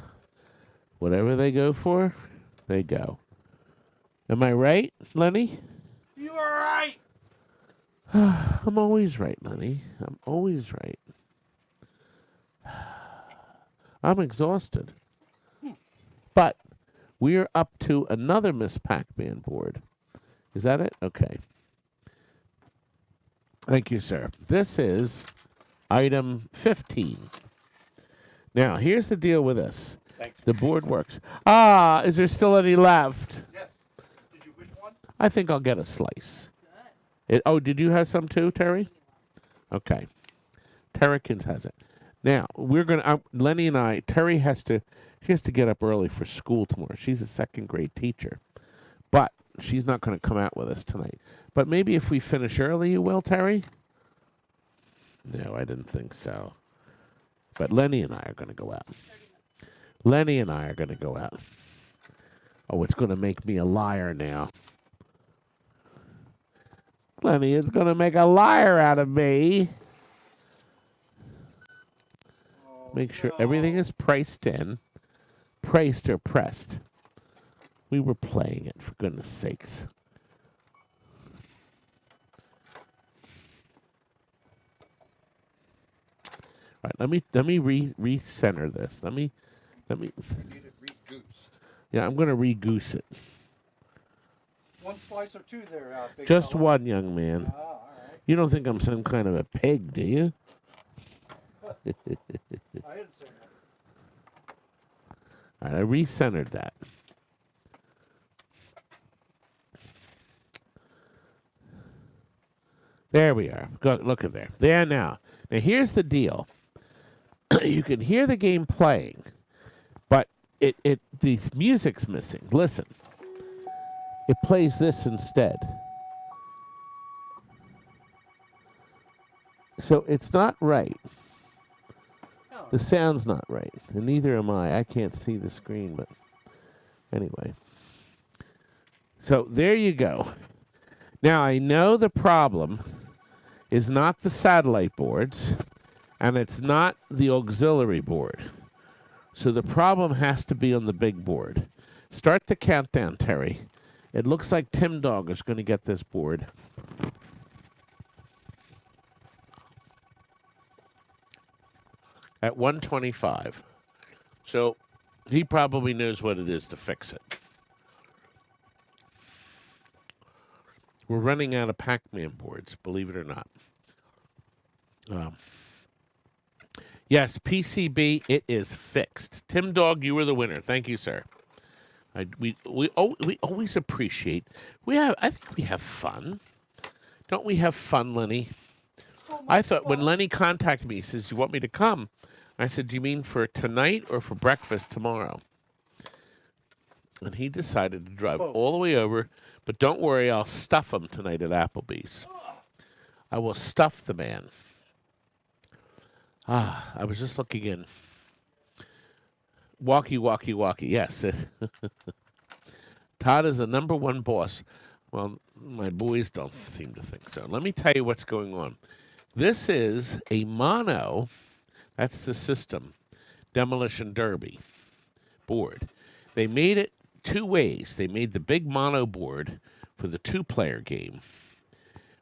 whatever they go for, they go. Am I right, Lenny? You are right. I'm always right, Lenny. I'm always right. I'm exhausted. But we're up to another Miss Pac-Man board. Is that it? Okay. Thank you, sir. This is item 15. Now, here's the deal with this. Thanks. The board works. Is there still any left? Yes. Did you wish one? I think I'll get a slice. Did you have some too, Terry? Okay. Terrykins has it. Now, we're going to, Lenny and I, Terry she has to get up early for school tomorrow. She's a second grade teacher. But she's not going to come out with us tonight. But maybe if we finish early, you will, Terry? No, I didn't think so. But Lenny and I are going to go out. Lenny and I are going to go out. Oh, it's going to make me a liar now. Lenny is going to make a liar out of me. Make sure everything is priced in. Priced or pressed. We were playing it, for goodness sakes. All right, let me recenter this. Let me. You need it re-goose. Yeah, I'm going to re-goose it. One slice or two there, big Just fella. one, young man. All right. You don't think I'm some kind of a pig, do you? I didn't say that. All right, I recentered that. There we are. Look at there. There now. Now, here's the deal. You can hear the game playing, but the music's missing. Listen. it plays this instead. So it's not right. The sound's not right, and neither am I. I can't see the screen, but anyway. So there you go. Now, I know the problem is not the satellite boards, and it's not the auxiliary board. So the problem has to be on the big board. Start the countdown, Terry. It looks like Tim Dog is going to get this board. At 125. So he probably knows what it is to fix it. We're running out of Pac-Man boards, believe it or not. Yes, PCB, it is fixed. Tim Dog, you were the winner. Thank you, sir. We always appreciate. I think we have fun. Don't we have fun, Lenny? I thought when Lenny contacted me, he says, "You want me to come?" I said, "Do you mean for tonight or for breakfast tomorrow?" And he decided to drive all the way over. But don't worry, I'll stuff him tonight at Applebee's. I will stuff the man. I was just looking in. Walkie, walkie, walkie. Yes. Todd is the number one boss. Well, my boys don't seem to think so. Let me tell you what's going on. This is a mono. That's the system. Demolition Derby board. They made it two ways. They made the big mono board for the two-player game,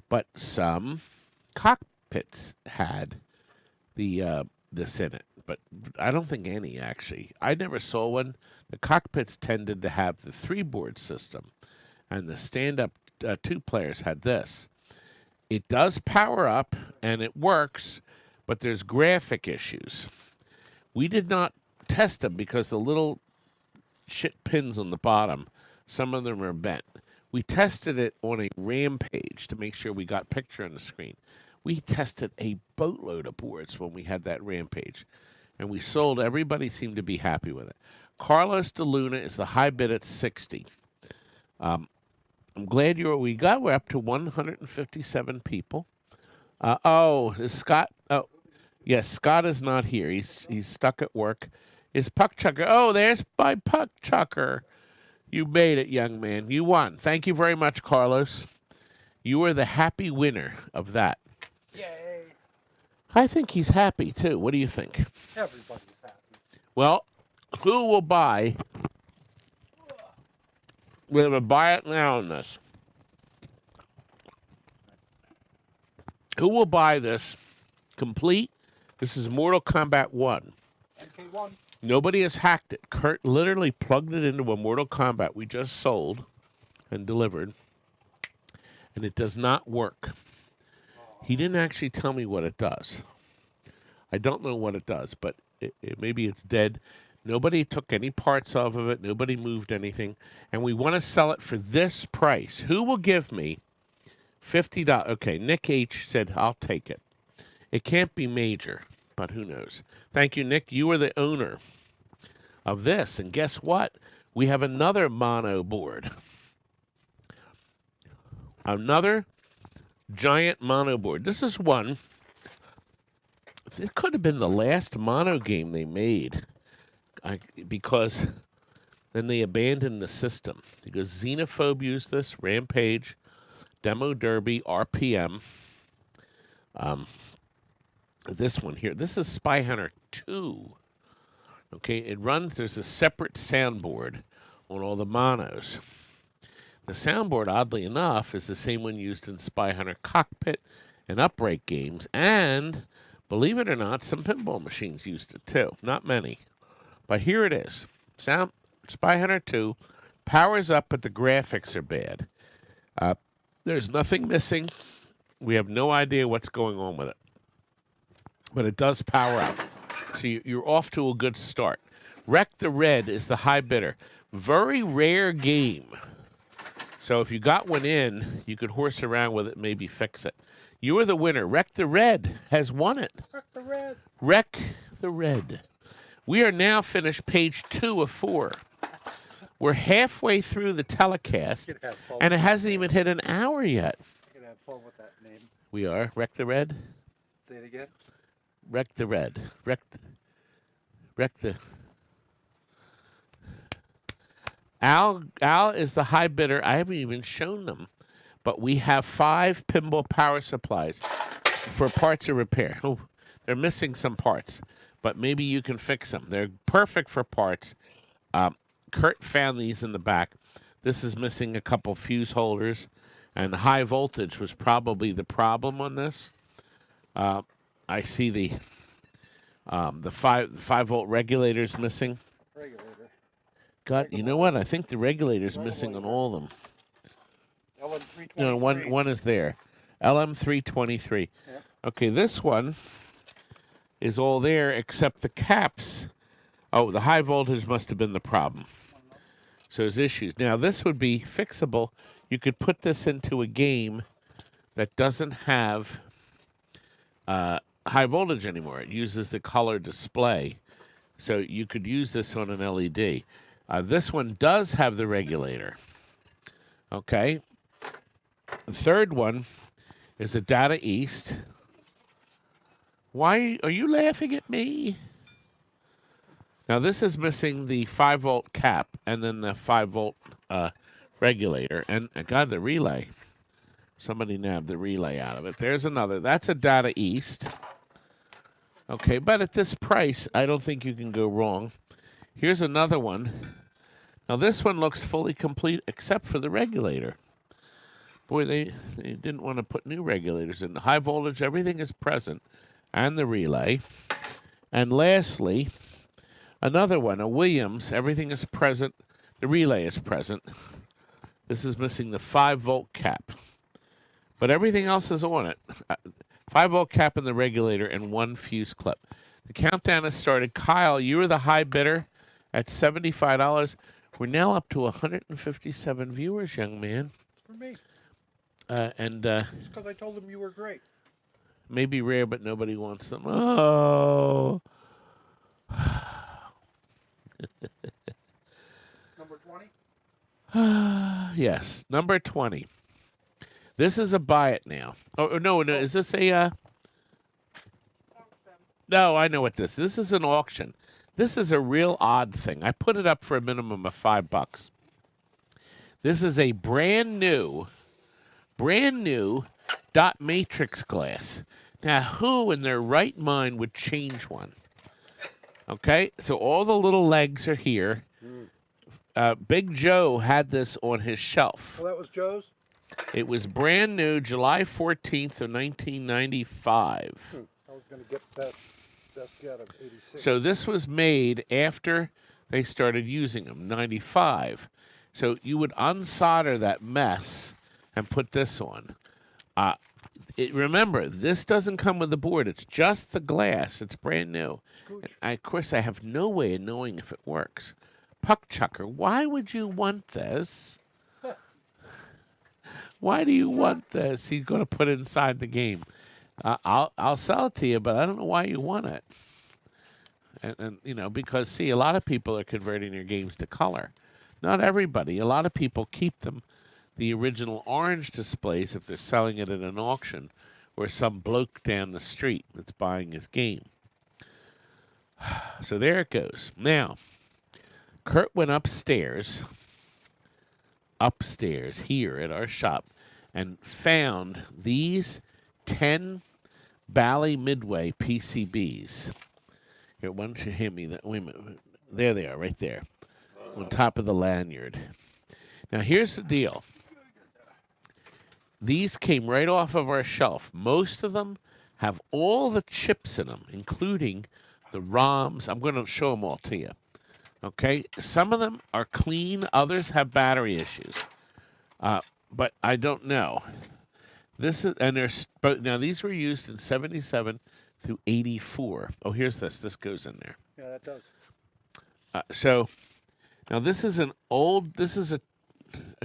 but some cockpits had this in it, but I don't think any, actually. I never saw one. The cockpits tended to have the three-board system, and the stand-up two players had this. It does power up, and it works, but there's graphic issues. We did not test them because the little shit pins on the bottom, some of them are bent. We tested it on a Rampage to make sure we got picture on the screen. We tested a boatload of boards when we had that Rampage, and we sold. Everybody seemed to be happy with it. Carlos De Luna is the high bid at 60. I'm glad we're up to 157 people. Is Scott? Oh, yes, Scott is not here. He's stuck at work. Is Puck Chucker? Oh, there's my Puck Chucker. You made it, young man. You won. Thank you very much, Carlos. You are the happy winner of that. Yay. I think he's happy, too. What do you think? Everybody's happy. Well, who will buy? We're going to buy it now on this. Who will buy this complete? This is Mortal Kombat 1. MK1. Nobody has hacked it. Kurt literally plugged it into a Mortal Kombat we just sold and delivered, and it does not work. He didn't actually tell me what it does. I don't know what it does, but maybe it's dead. Nobody took any parts off of it. Nobody moved anything, and we want to sell it for this price. Who will give me $50? Okay, Nick H. said, I'll take it. It can't be Major, but who knows? Thank you, Nick. You are the owner of this. And guess what? We have another mono board. Another giant mono board. This is one. It could have been the last mono game they made because then they abandoned the system. Because Xenophobe used this, Rampage, Demo Derby, RPM. This one here. This is Spy Hunter 2. Okay, it runs, there's a separate soundboard on all the monos. The soundboard, oddly enough, is the same one used in Spy Hunter Cockpit and Upright games. And, believe it or not, some pinball machines used it too. Not many. But here it is. Spy Hunter 2 powers up, but the graphics are bad. There's nothing missing. We have no idea what's going on with it. But it does power up. So you're off to a good start. Wreck the Red is the high bidder. Very rare game. So if you got one in, you could horse around with it, maybe fix it. You are the winner. Wreck the Red has won it. Wreck the Red. Wreck the Red. We are now finished page 2 of 4. We're halfway through the telecast, Could have fun and it with hasn't even hit an hour yet. I could have fun with that name. We are. Wreck the Red? Say it again. Wreck the Red. Wreck the... Al is the high bidder. I haven't even shown them. But we have 5 pinball power supplies for parts of repair. Oh, they're missing some parts, but maybe you can fix them. They're perfect for parts. Kurt found these in the back. This is missing a couple fuse holders, and high voltage was probably the problem on this. I see the 5-volt regulator's missing. Regulator. God, you know what? I think the regulator's missing on all of them. LM323. No, one is there. LM323. Yep. Okay, this one is all there except the caps. Oh, the high voltage must have been the problem. So there's issues. Now, this would be fixable. You could put this into a game that doesn't have high voltage anymore. It uses the color display. So you could use this on an LED. This one does have the regulator. Okay. The third one is a Data East. Why are you laughing at me? Now, this is missing the 5-volt cap and then the 5-volt regulator. And, God, the relay. Somebody nabbed the relay out of it. There's another. That's a Data East. Okay, but at this price, I don't think you can go wrong. Here's another one. Now, this one looks fully complete except for the regulator. Boy, they didn't want to put new regulators in. The high voltage, everything is present, and the relay. And lastly, another one, a Williams, everything is present. The relay is present. This is missing the 5-volt cap. But everything else is on it. 5-volt cap and the regulator and 1 fuse clip. The countdown has started. Kyle, you were the high bidder at $75. We're now up to 157 viewers, young man. For me. It's because I told them you were great. Maybe rare, but nobody wants them. Oh. Number 20? Yes, number 20. This is a buy it now. Oh, no, is this a... No, I know what this is. This is an auction. This is a real odd thing. I put it up for a minimum of $5. This is a brand new dot matrix glass. Now, who in their right mind would change one? Okay, so all the little legs are here. Big Joe had this on his shelf. Well, that was Joe's? It was brand new, July 14th of 1995. I was going to get that out of 86. So this was made after they started using them, 95. So you would unsolder that mess and put this on. Remember, this doesn't come with the board. It's just the glass. It's brand new. And of course, I have no way of knowing if it works. Puck Chucker, why would you want this? Why do you want this? He's going to put it inside the game. I'll sell it to you, but I don't know why you want it. And you know, because, see, a lot of people are converting their games to color. Not everybody. A lot of people keep them, the original orange displays, if they're selling it at an auction or some bloke down the street that's buying his game. So there it goes. Now, Kurt went upstairs here at our shop and found these 10 Bally Midway PCBs. Here, why don't you hand me that? Wait a minute. There they are, right there, on top of the lanyard. Now, here's the deal. These came right off of our shelf. Most of them have all the chips in them, including the ROMs. I'm going to show them all to you. Okay? Some of them are clean. Others have battery issues. But I don't know. This is, and now these were used in 77 through 84. Oh, here's this. This goes in there. Yeah, that does. So now this is a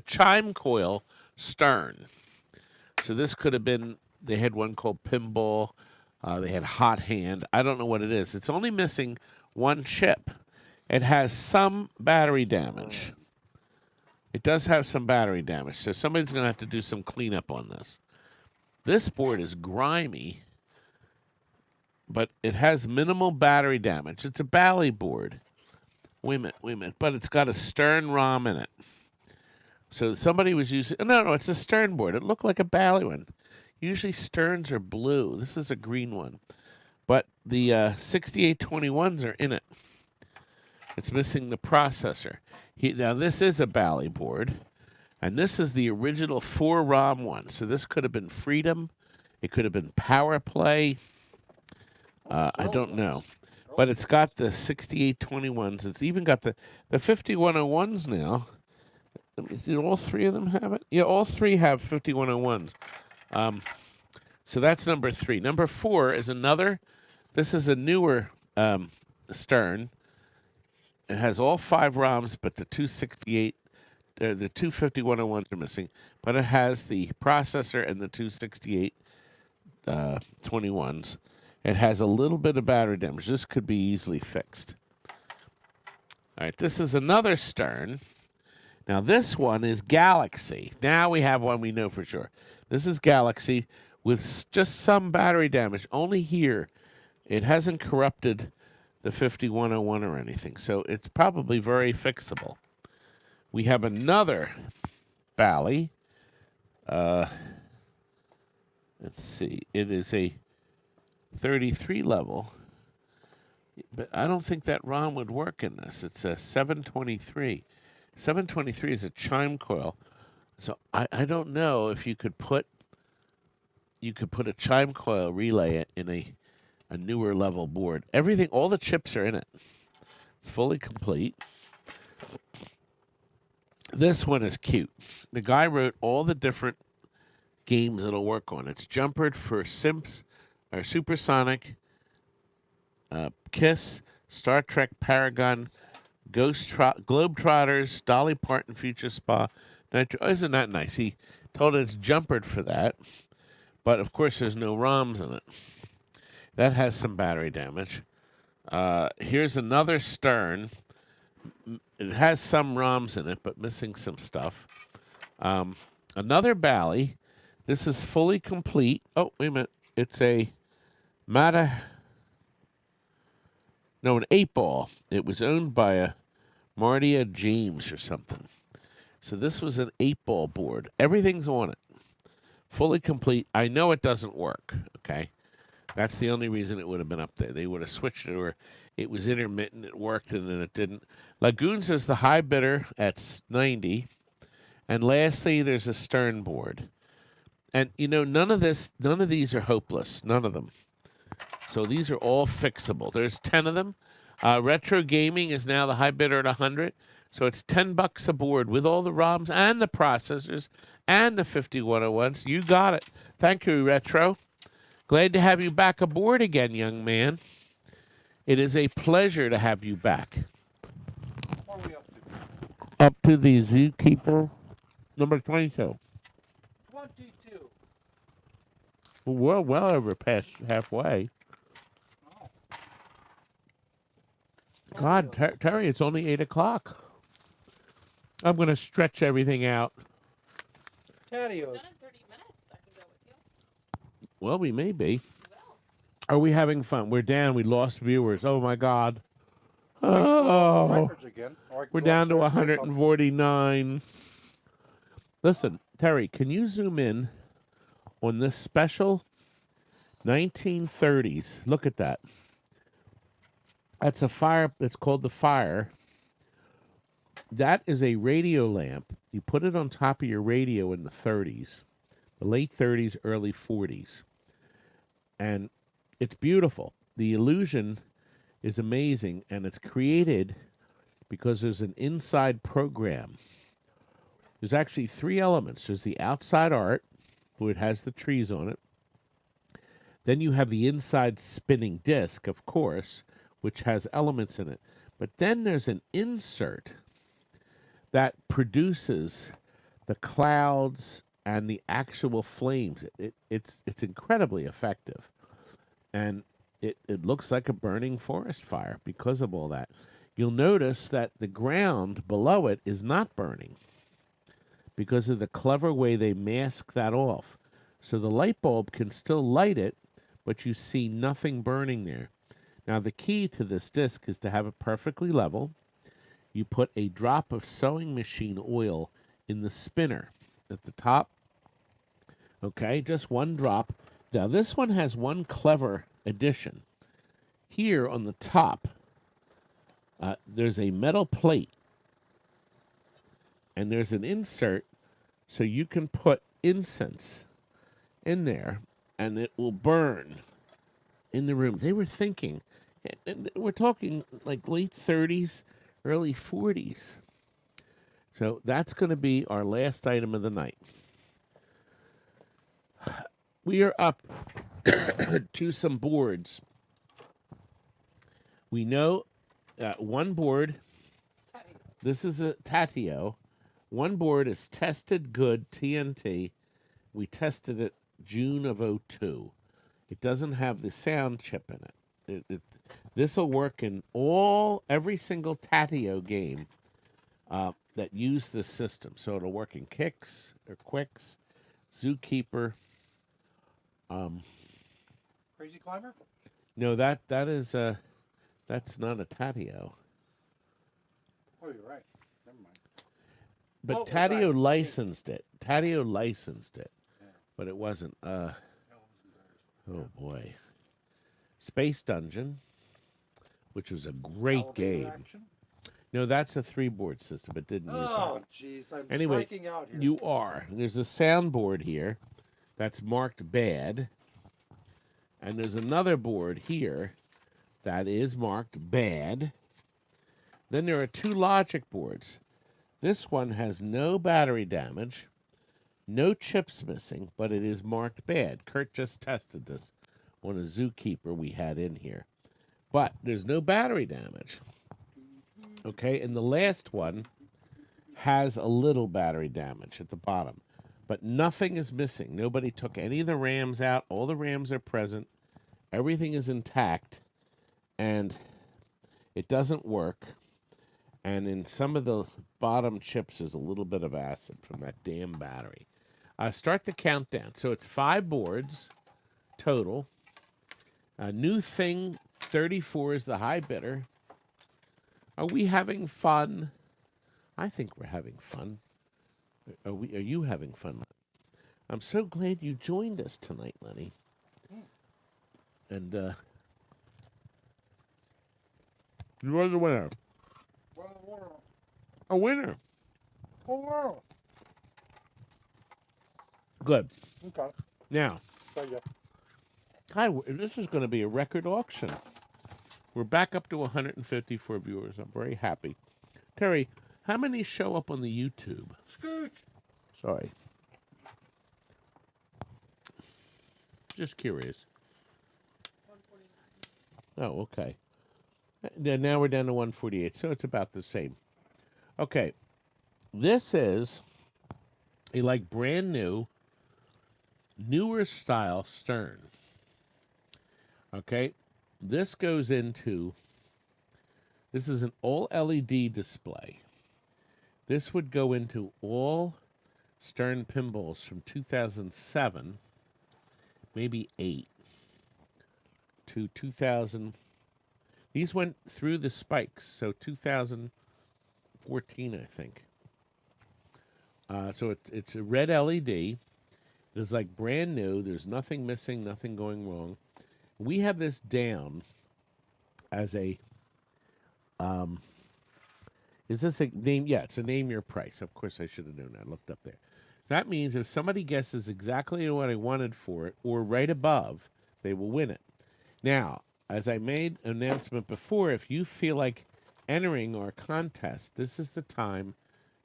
chime coil stern. So this could have been, they had one called Pinball. They had Hot Hand. I don't know what it is. It's only missing one chip. It has some battery damage. It does have some battery damage, so somebody's going to have to do some cleanup on this. This board is grimy, but it has minimal battery damage. It's a Bally board. Wait a minute. But it's got a Stern ROM in it. So somebody was using... No, it's a Stern board. It looked like a Bally one. Usually Sterns are blue. This is a green one. But the 6821s are in it. It's missing the processor. Now, this is a Bally board, and this is the original 4-ROM one. So this could have been Freedom. It could have been Power Play. I don't know. But it's got the 6821s. It's even got the 5101s now. Let me see, all three of them have it? Yeah, all three have 5101s. So that's number 3. Number 4 is another. This is a newer Stern. It has all 5 ROMs, but the 268, the two 5101s are missing. But it has the processor and the 268 21s. It has a little bit of battery damage. This could be easily fixed. All right, this is another Stern. Now, this one is Galaxy. Now we have one we know for sure. This is Galaxy with just some battery damage. Only here. It hasn't corrupted the 5101 or anything, so it's probably very fixable. We have another Bally. Let's see. It is a 33 level, but I don't think that ROM would work in this. It's a 723. 723 is a chime coil, so I don't know if you could put a chime coil relay in a newer level board. Everything, all the chips are in it. It's fully complete. This one is cute. The guy wrote all the different games it'll work on. It's jumpered for Simps, or Supersonic, Kiss, Star Trek Paragon, Globetrotters, Dolly Parton Future Spa, Nitro. Oh, isn't that nice? He told us it's jumpered for that, but of course there's no ROMs in it. That has some battery damage. Here's another Stern. It has some ROMs in it, but missing some stuff. Another Bally. This is fully complete. Oh, wait a minute. It's an 8-ball. It was owned by a Martia James or something. So this was an 8-ball board. Everything's on it. Fully complete. I know it doesn't work, okay? That's the only reason it would have been up there. They would have switched it, or it was intermittent, it worked, and then it didn't. Lagoons is the high bidder at 90. And lastly, there's a Stern board. And, you know, none of these are hopeless. None of them. So these are all fixable. There's 10 of them. Retro Gaming is now the high bidder at 100. So it's $10 a board with all the ROMs and the processors and the 5101s. You got it. Thank you, Retro. Glad to have you back aboard again, young man. It is a pleasure to have you back. What are we up to? Up to the Zookeeper, number 22. 22. We're well over past halfway. Oh. God, Terry, it's only 8 o'clock. I'm going to stretch everything out. Tadios. Done in 30 minutes. I can go with you. Well, we may be. Well, Are we having fun? We're down. We lost viewers. Oh, my God. Oh, Records again. Or I can we're go down to upstairs. 149. Listen, Terry, can you zoom in on this special 1930s? Look at that. That's a fire. It's called the Fire. That is a radio lamp. You put it on top of your radio in the 30s, the late 30s, early 40s. And it's beautiful. The illusion is amazing, and it's created because there's an inside program. There's actually 3 elements. There's the outside art, where it has the trees on it. Then you have the inside spinning disc, of course, which has elements in it. But then there's an insert that produces the clouds and the actual flames. It's incredibly effective. And it looks like a burning forest fire because of all that. You'll notice that the ground below it is not burning. because of the clever way they mask that off. So the light bulb can still light it, but you see nothing burning there. Now, the key to this disc is to have it perfectly level. You put a drop of sewing machine oil in the spinner at the top. Okay, just one drop. Now, this one has one clever addition. Here on the top, there's a metal plate, and there's an insert so you can put incense in there, and it will burn in the room. They were thinking, and we're talking like late 30s, early 40s. So that's going to be our last item of the night. We are up to some boards. We know one board, this is a Tatio. One board is tested good TNT. We tested it June of '02. It doesn't have the sound chip in it. This will work in every single Tatio game that use this system. So it'll work in Kicks or Quicks, Zookeeper. Crazy Climber? No, that's not a Tatio. Oh, you're right. Never mind. But Tatio licensed it. Tatio licensed it, but it wasn't. Oh boy, Space Dungeon, which was a great Elevator game. Action? No, that's a 3-board system. It didn't use that. Oh, jeez. I'm Anyway, striking out here. you are. There's a soundboard here that's marked bad, and there's another board here that is marked bad. Then there are 2 logic boards. This one has no battery damage, no chips missing, but it is marked bad. Kurt just tested this on a Zookeeper we had in here. But there's no battery damage. Okay, and the last one has a little battery damage at the bottom. But nothing is missing. Nobody took any of the RAMs out. All the RAMs are present. Everything is intact. And it doesn't work. And in some of the bottom chips, there's a little bit of acid from that damn battery. Start the countdown. So it's 5 boards total. New thing, 34 is the high bidder. Are we having fun? I think we're having fun. Are you having fun? I'm so glad you joined us tonight, Lenny. And you are the winner. A winner. Oh, wow. Good. Okay. Now, So, yeah. this is going to be a record auction. We're back up to 154 viewers. I'm very happy. Terry, how many show up on the YouTube? Scoot. Sorry. Just curious. 149. Oh, okay. Now we're down to 148, so it's about the same. Okay. This is a brand new, newer style Stern. Okay. This goes into, this is an all LED display. This would go into all Stern pinballs from 2007, maybe 8, to 2000. These went through the spikes, so 2014, I think. So it's a red LED. It's like brand new. There's nothing missing, nothing going wrong. We have this down as a, is this a name? Yeah, it's a name your price. Of course, I should have known that. I looked up there. So that means if somebody guesses exactly what I wanted for it, or right above, they will win it. Now, as I made an announcement before, if you feel like entering our contest, this is the time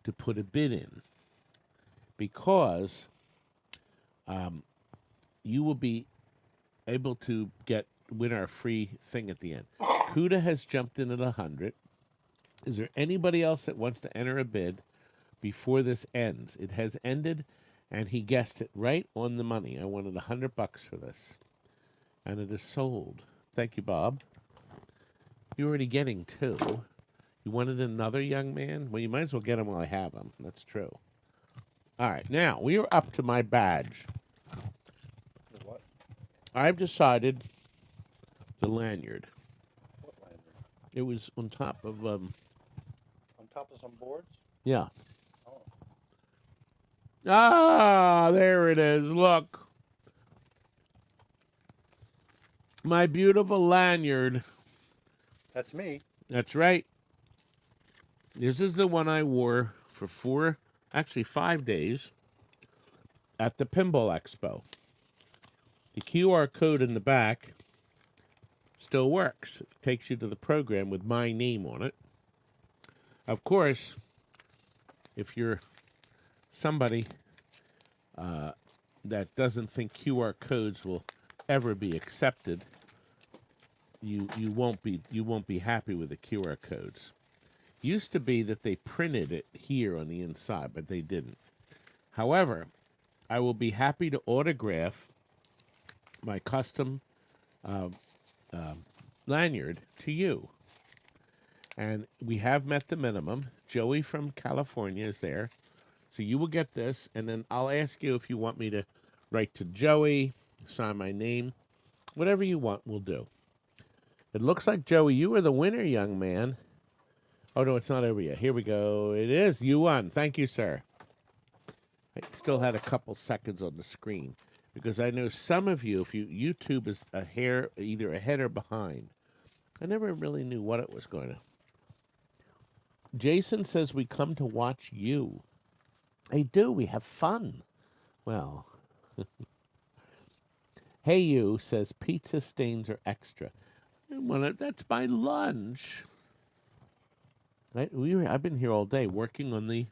to put a bid in, because you will be able to win our free thing at the end. Kuda has jumped in at 100. Is there anybody else that wants to enter a bid before this ends? It has ended, and he guessed it right on the money. I wanted $100 for this, and it is sold. Thank you, Bob. You're already getting 2. You wanted another young man? Well, you might as well get him while I have him. That's true. All right, now we are up to my badge. The what? I've decided the lanyard. What lanyard? It was on top of On top of some boards? yeah. Oh. Ah, there it is. Look. My beautiful lanyard. That's me. That's right. This is the one I wore for 5 days at the Pinball Expo. The QR code in the back still works. It takes you to the program with my name on it. Of course, if you're somebody that doesn't think QR codes will ever be accepted, you won't be happy with the QR codes. Used to be that they printed it here on the inside, but they didn't. However, I will be happy to autograph my custom lanyard to you. And we have met the minimum. Joey from California is there. So you will get this, and then I'll ask you if you want me to write to Joey, sign my name. Whatever you want, we'll do. It looks like, Joey, you are the winner, young man. Oh, no, it's not over yet. Here we go. It is. You won. Thank you, sir. I still had a couple seconds on the screen because I know some of you, if YouTube is a hair either ahead or behind. I never really knew what it was going to. Jason says we come to watch you. I do. We have fun. Well. Hey, you says pizza stains are extra. That's my lunch. I've been here all day working on the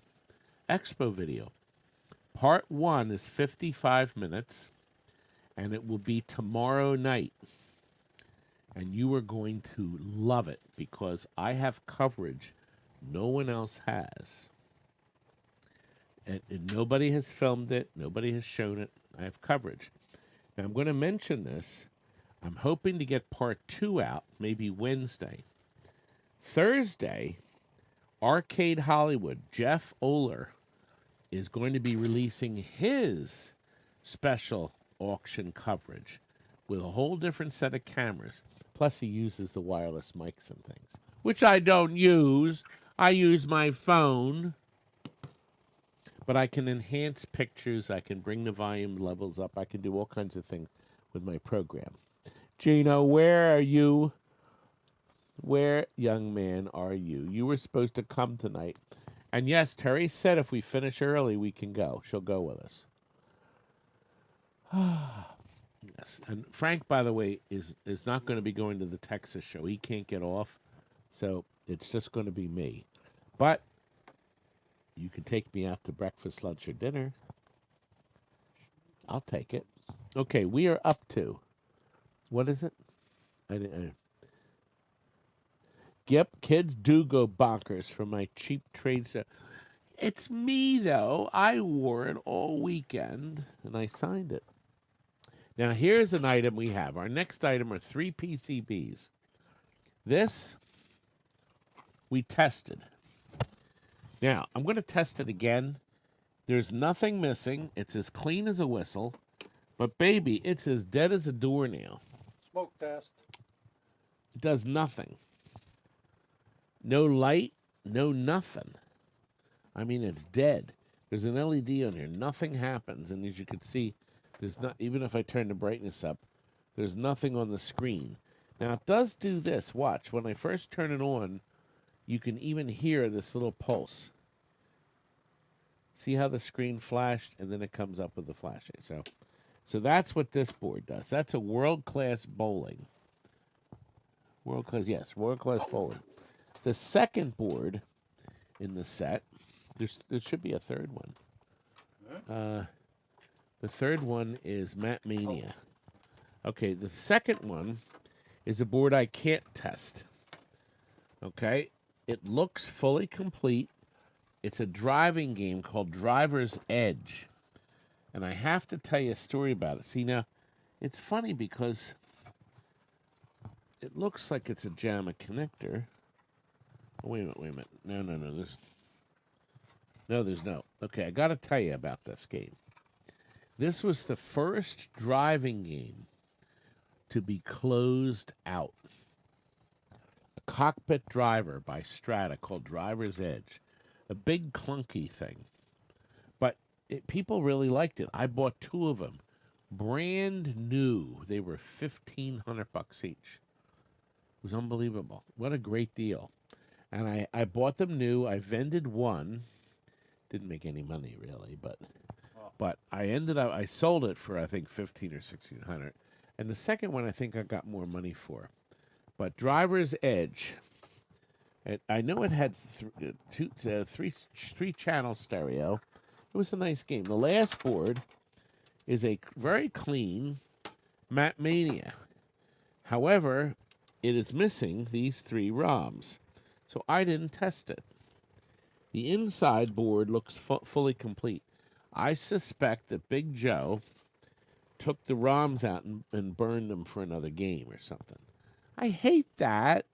expo video. Part 1 is 55 minutes, and it will be tomorrow night. And you are going to love it because I have coverage no one else has. And nobody has filmed it. Nobody has shown it. I have coverage. Now, I'm going to mention this. I'm hoping to get part 2 out maybe Wednesday. Thursday, Arcade Hollywood, Jeff Oler, is going to be releasing his special auction coverage with a whole different set of cameras. Plus, he uses the wireless mics and things, which I don't use. I use my phone. But I can enhance pictures. I can bring the volume levels up. I can do all kinds of things with my program. Gino, where are you? Where, young man, are you? You were supposed to come tonight. And yes, Terry said if we finish early, we can go. She'll go with us. Yes. And Frank, by the way, is not going to be going to the Texas show. He can't get off. So it's just going to be me. But you can take me out to breakfast, lunch, or dinner. I'll take it. Okay, we are up to, what is it? Yep, kids do go bonkers for my cheap trade set. It's me, though. I wore it all weekend, and I signed it. Now, here's an item we have. Our next item are 3 PCBs. This, we tested. Now, I'm going to test it again. There's nothing missing. It's as clean as a whistle. But, baby, it's as dead as a doornail. Smoke test. It does nothing. No light, no nothing. I mean, it's dead. There's an LED on here. Nothing happens. And as you can see, there's not, even if I turn the brightness up, there's nothing on the screen. Now, it does do this. Watch. When I first turn it on, you can even hear this little pulse. See how the screen flashed, and then it comes up with the flashing. So that's what this board does. That's a world-class bowling. World-class bowling. The second board in the set, there should be a third one. The third one is Mat Mania. Okay, the second one is a board I can't test. Okay, it looks fully complete. It's a driving game called Driver's Edge. And I have to tell you a story about it. See, now, it's funny because it looks like it's a JAMA connector. Oh, wait a minute. No. No, there's no. Okay, I got to tell you about this game. This was the first driving game to be closed out. A cockpit driver by Strata called Driver's Edge. A big clunky thing. But people really liked it. I bought 2 of them. Brand new. They were $1,500 each. It was unbelievable. What a great deal. And I bought them new. I vended one. Didn't make any money really, but I sold it for I think 1,500 or 1,600. And the second one I think I got more money for. But Driver's Edge, I know it had three channel stereo. It was a nice game. The last board is a very clean Map Mania. However, it is missing these 3 ROMs, so I didn't test it. The inside board looks fully complete. I suspect that Big Joe took the ROMs out and burned them for another game or something. I hate that.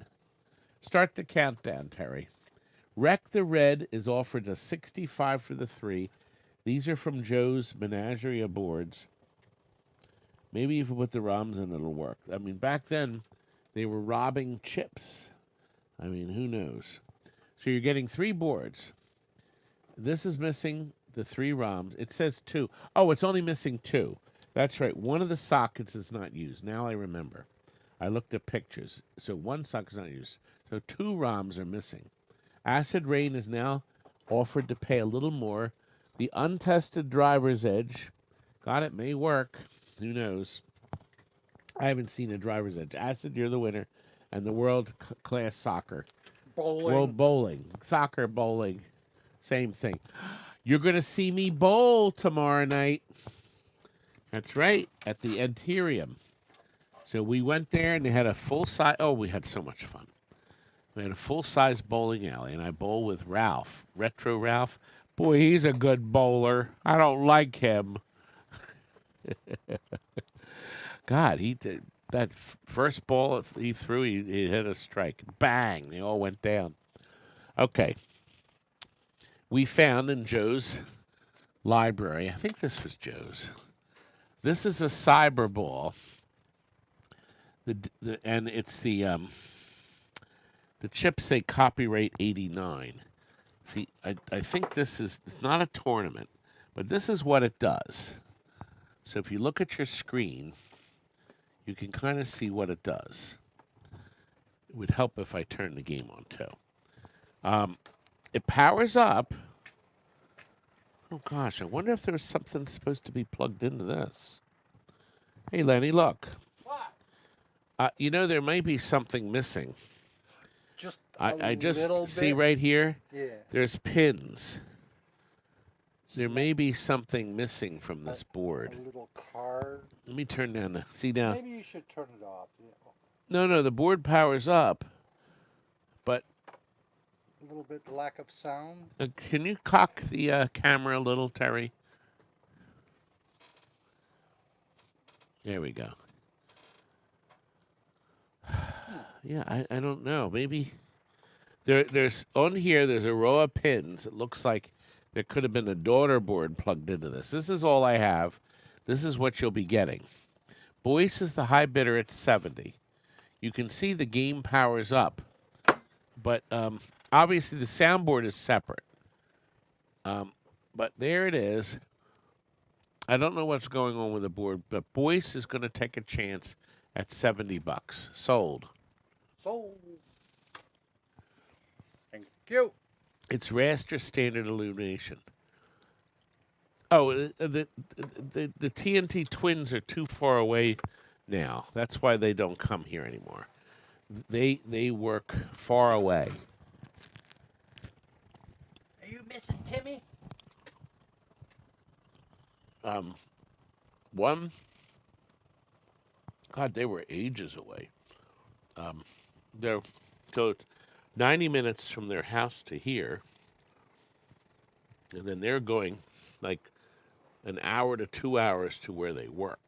Start the countdown, Terry. Wreck the Red is offered a $65 for the 3. These are from Joe's Menagerie of boards. Maybe if you put the ROMs in, it'll work. I mean, back then, they were robbing chips. I mean, who knows? So you're getting 3 boards. This is missing the 3 ROMs. It says 2. Oh, it's only missing 2. That's right. One of the sockets is not used. Now I remember. I looked at pictures. So 1 socket is not used. So 2 ROMs are missing. Acid Rain is now offered to pay a little more. The untested Driver's Edge. God, it may work. Who knows? I haven't seen a Driver's Edge. Acid, you're the winner. And the World Class Soccer. Bowling. World Bowling. Soccer, bowling. Same thing. You're going to see me bowl tomorrow night. That's right. At the Antirium. So we went there and they had a full-size... Oh, we had so much fun. We had a full-size bowling alley, and I bowl with Ralph. Retro Ralph. Boy, he's a good bowler. I don't like him. God, he did that first ball he threw, he hit a strike. Bang! They all went down. Okay. We found in Joe's library, I think this was Joe's. This is a cyber ball. And it's the chips say copyright 89. See, I think it's not a tournament, but this is what it does. So if you look at your screen, you can kind of see what it does. It would help if I turn the game on too. It powers up. Oh gosh, I wonder if there's something supposed to be plugged into this. Hey Lenny, look. What? There might be something missing. Just I just little see bit? right here. Yeah. There's pins. There may be something missing from this board. A little card. Let me turn down the... See now? Maybe you should turn it off. No, the board powers up. But... A little bit lack of sound. Can you cock the camera a little, Terry? There we go. Yeah, I don't know. Maybe... There's on here, there's a row of pins. It looks like there could have been a daughter board plugged into this. This is all I have. This is what you'll be getting. Boyce is the high bidder at 70. You can see the game powers up. But obviously the soundboard is separate. But there it is. I don't know what's going on with the board, but Boyce is going to take a chance at $70. Sold. Sold. Thank you. It's raster standard illumination. Oh, the TNT twins are too far away now. That's why they don't come here anymore. They work far away. Are you missing Timmy? One. God, they were ages away. They're so 90 minutes from their house to here, and then they're going like an hour to 2 hours to where they work.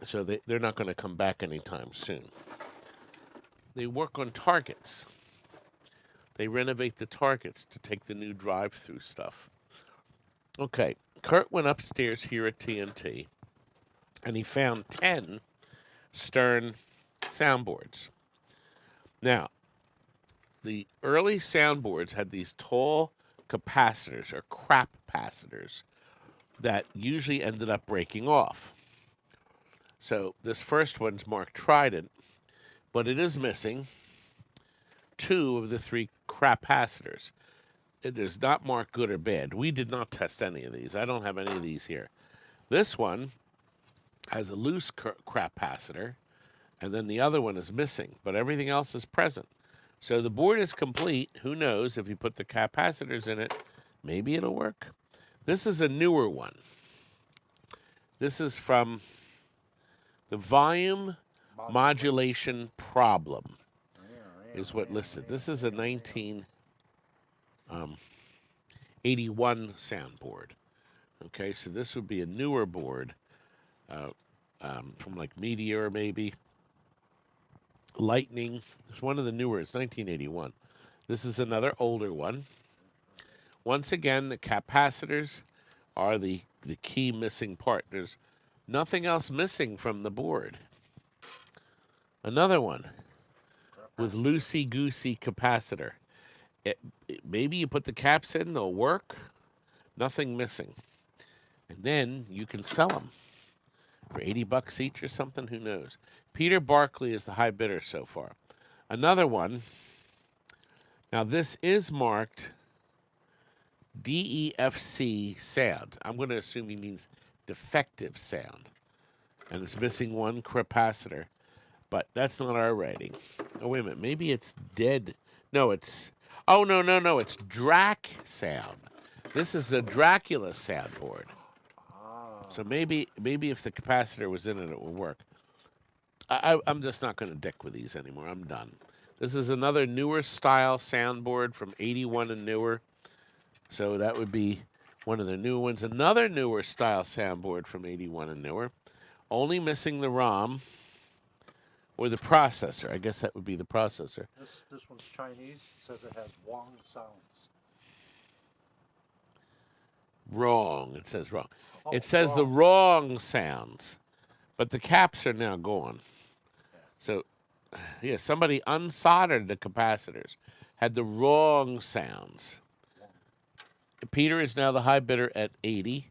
So they're not going to come back anytime soon. They work on targets. They renovate the targets to take the new drive-through stuff. Okay, Kurt went upstairs here at TNT, and he found 10 Stern soundboards. Now, the early soundboards had these tall capacitors, or crap capacitors, that usually ended up breaking off. So this first one's marked Trident, but it is missing 2 of the 3 capacitors. It is not marked good or bad. We did not test any of these. I don't have any of these here. This one has a loose capacitor, and then the other one is missing, but everything else is present. So the board is complete. Who knows, if you put the capacitors in it, maybe it'll work. This is a newer one. This is from the volume modulation problem, is what listed. This is a 1981 soundboard. Okay, so this would be a newer board from like Meteor, maybe. Lightning. It's one of the newer. It's 1981. This is another older one. Once again, the capacitors are the key missing part. There's nothing else missing from the board. Another one with loosey-goosey capacitor. Maybe you put the caps in, they'll work. Nothing missing. And then you can sell them for $80 each or something. Who knows? Peter Barkley is the high bidder so far. Another one. Now this is marked DEFC sound. I'm going to assume he means defective sound. And it's missing 1 capacitor. But that's not our rating. Oh, wait a minute. Maybe it's dead. No, it's... Oh, no. It's Drac sound. This is a Dracula soundboard. So maybe if the capacitor was in it, it would work. I'm just not going to dick with these anymore. I'm done. This is another newer style soundboard from 81 and newer. So that would be one of the new ones. Another newer style soundboard from 81 and newer. Only missing the ROM or the processor. I guess that would be the processor. This one's Chinese. It says it has Wang sounds. Wrong. It says wrong. Oh, it says wrong. the wrong sounds. But the caps are now gone. So, yeah, somebody unsoldered the capacitors. Had the wrong sounds. Peter is now the high bidder at 80.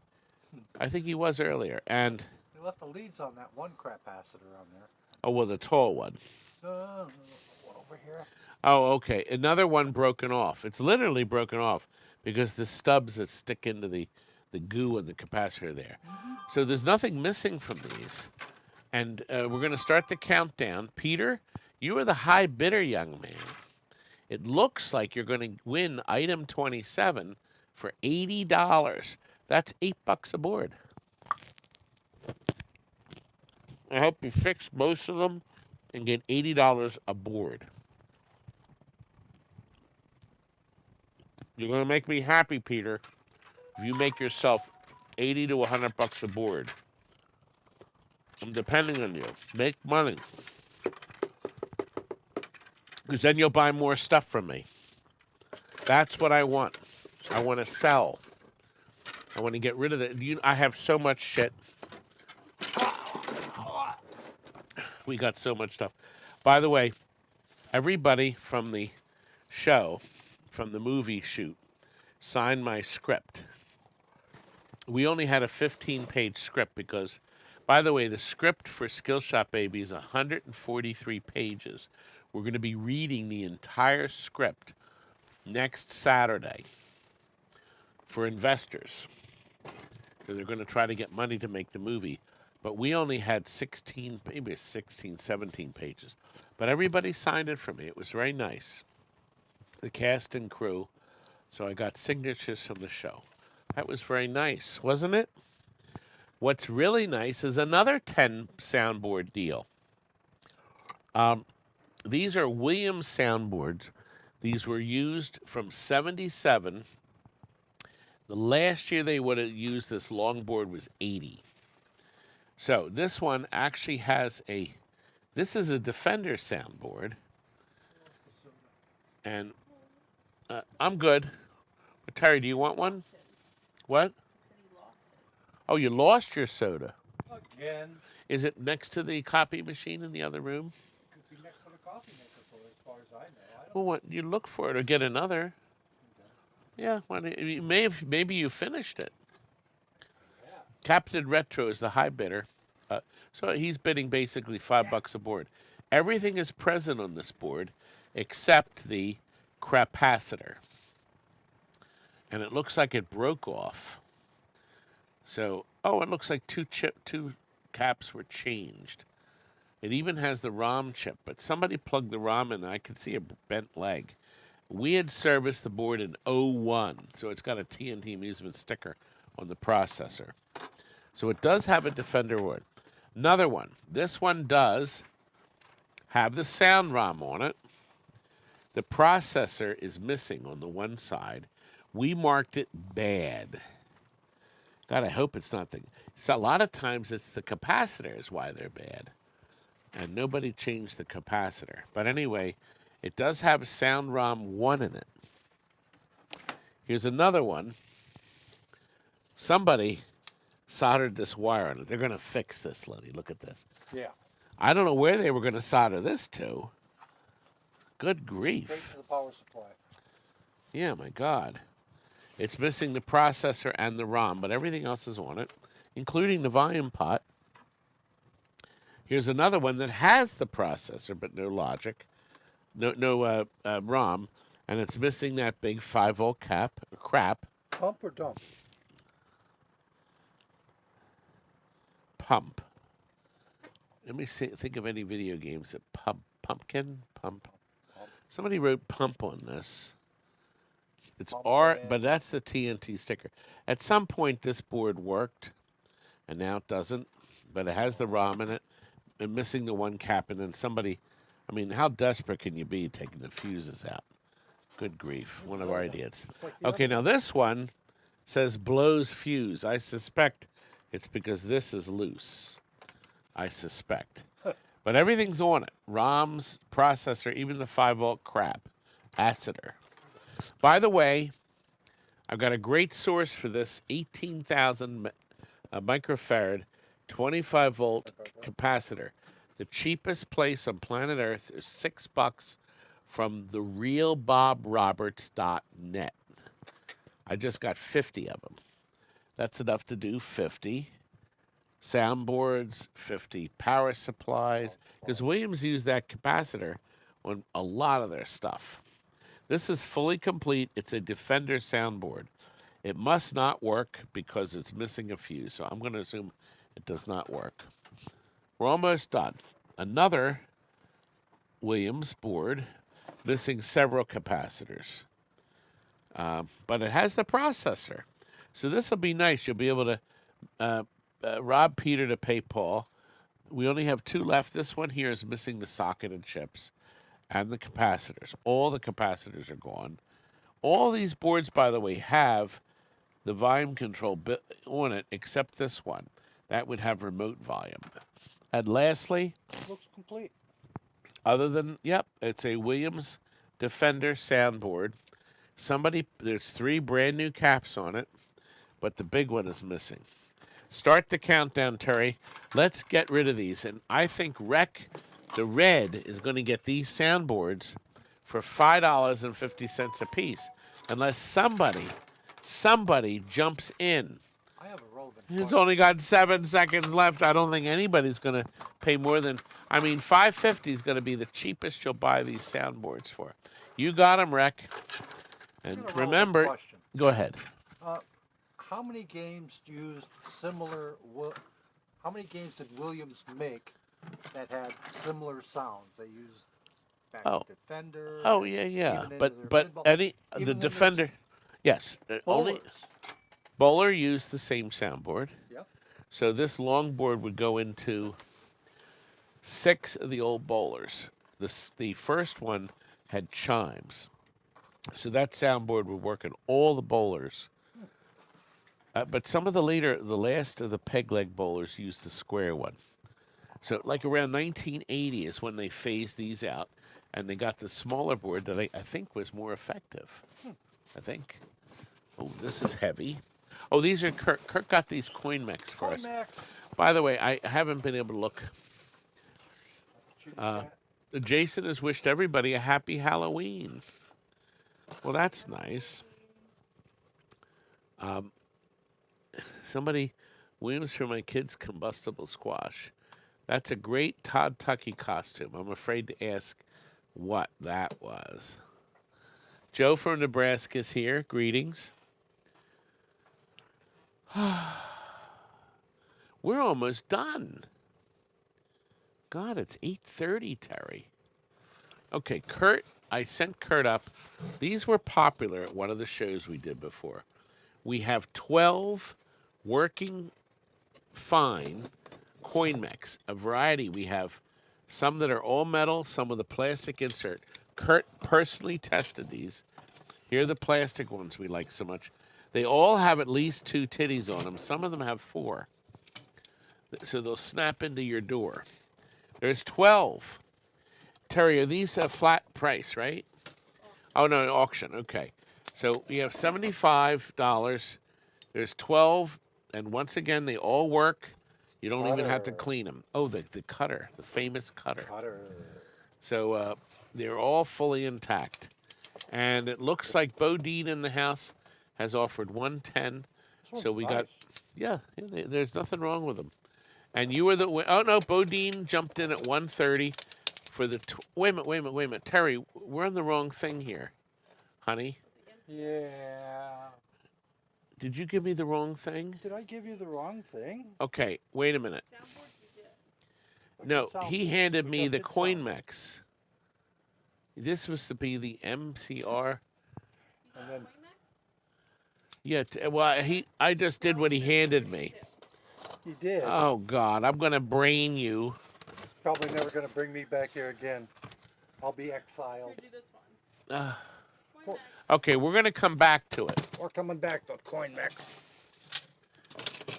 I think he was earlier. And, They left the leads on that 1 capacitor on there. oh, well, the tall one. One over here. Oh, okay. Another one broken off. It's literally broken off because the stubs that stick into the goo and the capacitor there. So there's nothing missing from these. And we're going to start the countdown. Peter, you are the high bidder, young man. It looks like you're going to win item 27 for $80. That's $8 a board. I hope you fix most of them and get $80 a board. You're going to make me happy, Peter, if you make yourself $80 to $100 a board. I'm depending on you. Make money. Because then you'll buy more stuff from me. That's what I want. I want to sell. I want to get rid of it. I have so much shit. We got so much stuff. By the way, everybody from the show, from the movie shoot, signed my script. We only had a 15-page script because, by the way, the script for Skillshop Baby is 143 pages. We're going to be reading the entire script next Saturday for investors. So they're going to try to get money to make the movie. But we only had 16, maybe 16, 17 pages. But everybody signed it for me. It was very nice. The cast and crew. So I got signatures from the show. That was very nice, wasn't it? What's really nice is another 10 soundboard deal. These are Williams soundboards. These were used from 77. The last year they would have used this longboard was 80. So this one actually has this is a Defender soundboard. And I'm good. Terry, do you want one? What? Oh, you lost your soda. Again, Is it next to the copy machine in the other room? could be next to the coffee maker for as far as I know. I don't Well, what, you look for it or get another. Yeah, maybe you finished it. Yeah. Captain Retro is the high bidder. So he's bidding basically $5 a board. Everything is present on this board except the capacitor. And it looks like it broke off. So, it looks like two caps were changed. It even has the ROM chip, but somebody plugged the ROM in and I could see a bent leg. We had serviced the board in '01, so it's got a TNT amusement sticker on the processor. So it does have a Defender board. Another one. This one does have the sound ROM on it. The processor is missing on the one side. We marked it bad. God, I hope it's not so a lot of times it's the capacitor is why they're bad. And nobody changed the capacitor. But anyway, it does have a sound ROM 1 in it. Here's another one. Somebody soldered this wire on it. They're going to fix this, Lenny. Look at this. Yeah. I don't know where they were going to solder this to. Good Straight grief. to the power supply. Yeah, my God. It's missing the processor and the ROM, but everything else is on it, including the volume pot. Here's another one that has the processor, but no logic, no ROM, and it's missing that big 5-volt crap. Pump or dump? Pump. Let me think of any video games that pumpkin. Somebody wrote pump on this. It's Pump R, man. but that's the TNT sticker. At some point, this board worked, and now it doesn't. But it has the ROM in it, and missing the one cap. And then somebody, I mean, how desperate can you be taking the fuses out? Good grief, one of our idiots. Like the Okay, other. now this one says blows fuse. I suspect it's because this is loose. I suspect. But everything's on it. ROMs, processor, even the 5-volt crap. Acider. By the way, I've got a great source for this 18,000 microfarad 25-volt capacitor. The cheapest place on planet Earth is $6 from therealbobroberts.net. I just got 50 of them. That's enough to do 50 soundboards, 50 power supplies, because Williams used that capacitor on a lot of their stuff. This is fully complete. It's a Defender soundboard. It must not work because it's missing a fuse, so I'm going to assume it does not work. We're almost done. Another Williams board missing several capacitors, but it has the processor. So this will be nice. You'll be able to rob Peter to pay Paul. We only have 2 left. This one here is missing the socket and chips and the capacitors. All the capacitors are gone. All these boards, by the way, have the volume control on it, except this one. That would have remote volume. And lastly, Looks complete. other than, it's a Williams Defender soundboard. There's 3 brand new caps on it, but the big one is missing. Start the countdown, Terry. Let's get rid of these. And I think the Red is going to get these soundboards for $5.50 a piece, unless somebody jumps in. I have a relevant He's question. only got 7 seconds left. I don't think anybody's going to pay more than, $5.50 is going to be the cheapest you'll buy these soundboards for. You got them, Rec. And Got a relevant remember, question. go ahead. How many games used similar? How many games did Williams make that had similar sounds? They used back Defender. Oh yeah. even But into their but pinball- any even the in their Defender, yes. Only bowlers. Bowler used the same soundboard. Yep. So this long board would go into 6 of the old bowlers. The first one had chimes, so that soundboard would work in all the bowlers. But some of the last of the peg leg bowlers used the square one. So like around 1980 is when they phased these out. and they got the smaller board that I think was more effective. I think. Oh, this is heavy. Oh, these are Kurt. Kurt got these coin mechs for us. By the way, I haven't been able to look. Jason has wished everybody a happy Halloween. Well, that's nice. Somebody, Williams for my kids' combustible squash. That's a great Todd Tucky costume. I'm afraid to ask what that was. Joe from Nebraska is here. Greetings. We're almost done. God, it's 8:30, Terry. Okay, Kurt, I sent Kurt up. These were popular at one of the shows we did before. We have 12 working fine coin mechs, a variety. We have some that are all metal, some with a plastic insert. Kurt personally tested these. Here are the plastic ones we like so much. They all have at least 2 titties on them. Some of them have 4. So they'll snap into your door. There's 12. Terry, are these a flat price, right? Oh, no, an auction. Okay. So we have $75. There's 12. And once again, they all work. You don't even have to clean them. Oh, the cutter, the famous cutter. So they're all fully intact. And it looks like Bodine in the house has offered 110. So we got, yeah, there's nothing wrong with them. And you were the, oh no, Bodine jumped in at 130 for the, wait a minute. Terry, we're on the wrong thing here, honey. Yeah. Did you give me the wrong thing? Did I give you the wrong thing? Okay, wait a minute. No, he handed me the coin mechs. This was to be the MCR. And then, yeah, well, I just did what he handed me. you did. Oh, God, I'm going to brain you. Probably never going to bring me back here again. I'll be exiled. Okay, we're going to come back to it. We're coming back to coin mech.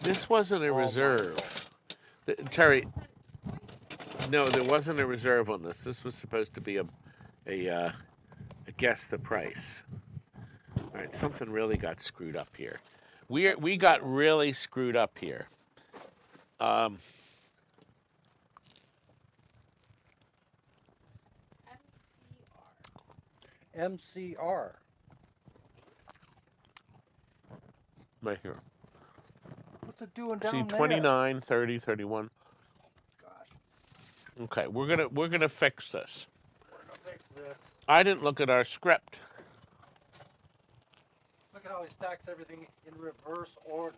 This wasn't a reserve. Terry, no, there wasn't a reserve on this. This was supposed to be a guess the price. All right, something really got screwed up here. We got really screwed up here. MCR. Right here. What's it doing down See, there? 29, 30, 31. Gosh. Okay, we're gonna fix this. We're gonna fix this. I didn't look at our script. Look at how he stacks everything in reverse order.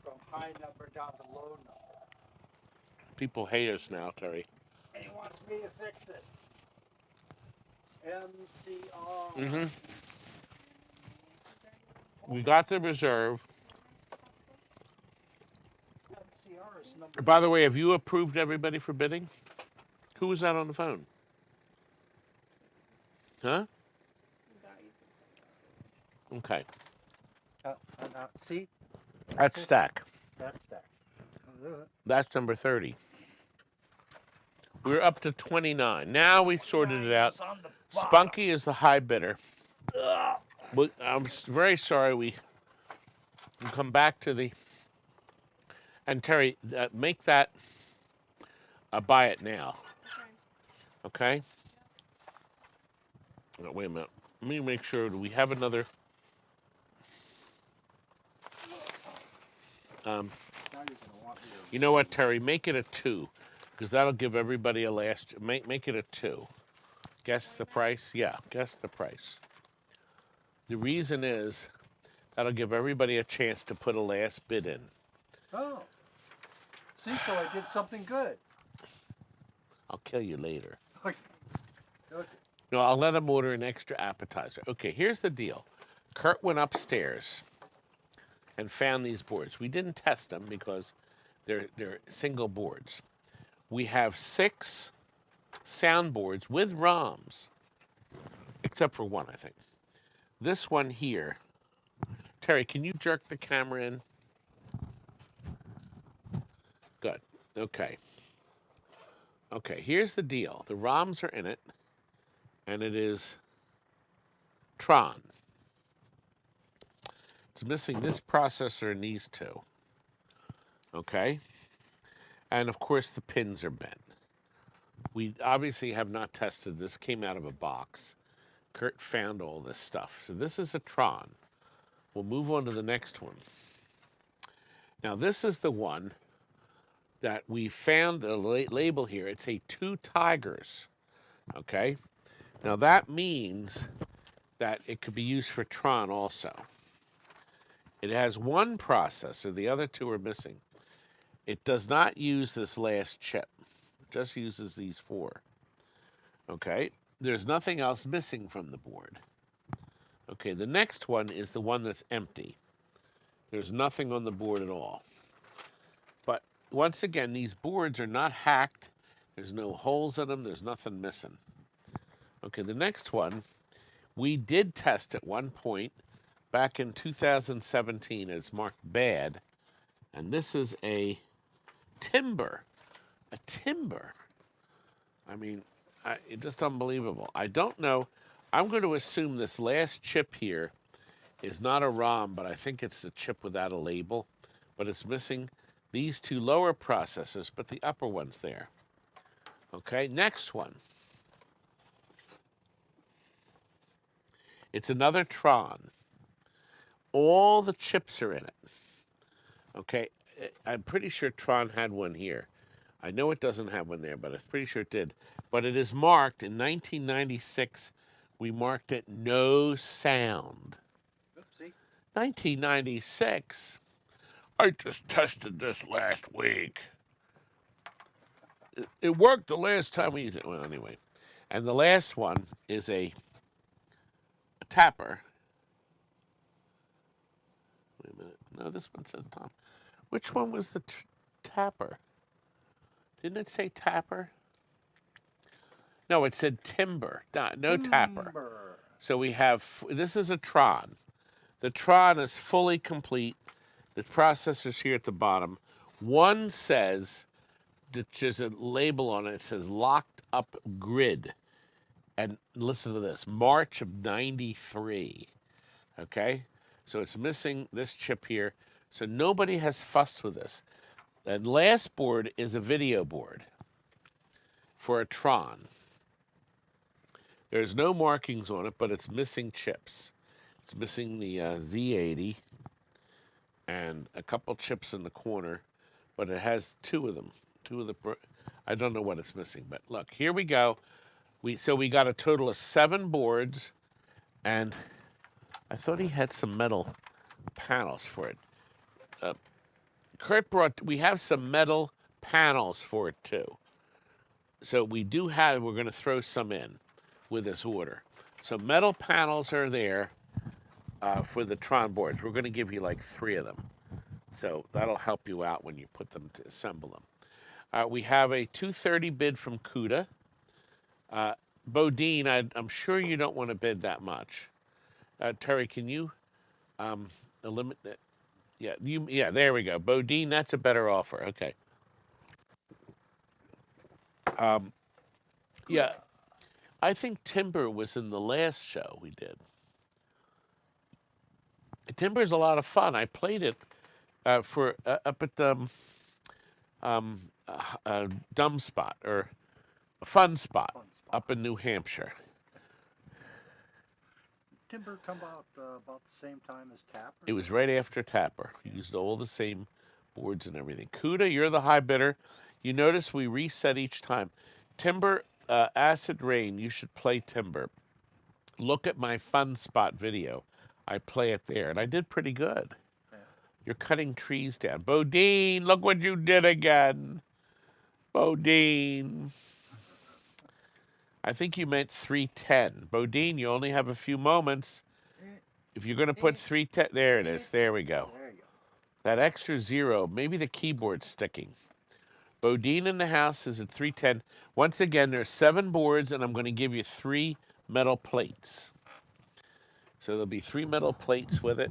From high number down to low number. People hate us now, Terry. And he wants me to fix it. MCR. Mm-hmm. We got the reserve. MCR is number. By the way, have you approved everybody for bidding? Who was that on the phone? Huh? Okay. See? That's stack. That's stack. That's number 30. We're up to 29. Now we sorted it out. Spunky is the high bidder. But I'm very sorry we come back to the... And Terry, make that buy it now. Okay? No, wait a minute. Let me make sure. Do we have another... you know what, Terry? Make it a 2, because that'll give everybody a last... Make it a 2. Guess the price? Yeah, guess the price. The reason is that'll give everybody a chance to put a last bid in. Oh. See, so I did something good. I'll kill you later. Okay. No, I'll let him order an extra appetizer. Okay, here's the deal. Kurt went upstairs and found these boards. We didn't test them because they're single boards. We have 6 soundboards with ROMs, except for one, I think. This one here. Terry, can you jerk the camera in? Good. Okay. Okay, here's the deal. The ROMs are in it. and it is Tron. It's missing this processor and these two. Okay? And of course the pins are bent. We obviously have not tested this. Came out of a box. Kurt found all this stuff. So this is a Tron. We'll move on to the next one. Now this is the one that we found a label here. It's a Two Tigers. Okay? Now that means that it could be used for Tron also. It has one processor, the other two are missing. It does not use this last chip. It just uses these four. Okay, there's nothing else missing from the board. Okay, the next one is the one that's empty. There's nothing on the board at all. But once again, these boards are not hacked. There's no holes in them. There's nothing missing. Okay, the next one, we did test at one point back in 2017. It's marked bad. And this is a timber. A timber. I mean, it's just unbelievable. I don't know. I'm going to assume this last chip here is not a ROM, but I think it's a chip without a label. But it's missing these two lower processors, but the upper one's there. Okay, next one. It's another Tron. All the chips are in it. Okay, I'm pretty sure Tron had one here. I know it doesn't have one there, but I'm pretty sure it did. But it is marked in 1996. We marked it no sound. Oopsie. 1996. I just tested this last week. It worked the last time we used it. Well, anyway. And the last one is a tapper. Wait a minute. No, this one says Tom. Which one was the tapper? Didn't it say tapper? No, it said timber. No tapper. So we have, this is a Tron. The Tron is fully complete. The processor's here at the bottom. One says, there's a label on it. It says locked up grid. And listen to this, March of 93. Okay? So it's missing this chip here. So nobody has fussed with this. That last board is a video board for a Tron. There's no markings on it, but it's missing chips. It's missing the Z80 and a couple chips in the corner, but it has two of them. I don't know what it's missing, but look, here we go. So we got a total of 7 boards, and I thought he had some metal panels for it. Kurt we have some metal panels for it too. So we're going to throw some in with this order. So metal panels are there for the Tron boards. We're going to give you like 3 of them. So that'll help you out when you put them to assemble them. We have a 230 bid from CUDA. Bodine, I'm sure you don't want to bid that much. Terry, can you eliminate that? Yeah, there we go. Bodine, that's a better offer. Okay. Yeah, I think Timber was in the last show we did. Timber's a lot of fun. I played it for up at the Dumb Spot or a Fun Spot up in New Hampshire. Timber come out about the same time as Tapper? It was right after Tapper. We used all the same boards and everything. CUDA, you're the high bidder. You notice we reset each time. Timber, Acid Rain, you should play Timber. Look at my Fun Spot video. I play it there, and I did pretty good. Yeah. You're cutting trees down. Bodine, look what you did again. Bodine. I think you meant 310. Bodine, you only have a few moments. If you're going to put 310, there it is. There we go. There you go. That extra 0, maybe the keyboard's sticking. Bodine in the house is at 310. Once again, there's 7 boards, and I'm going to give you 3 metal plates. So there'll be 3 metal plates with it.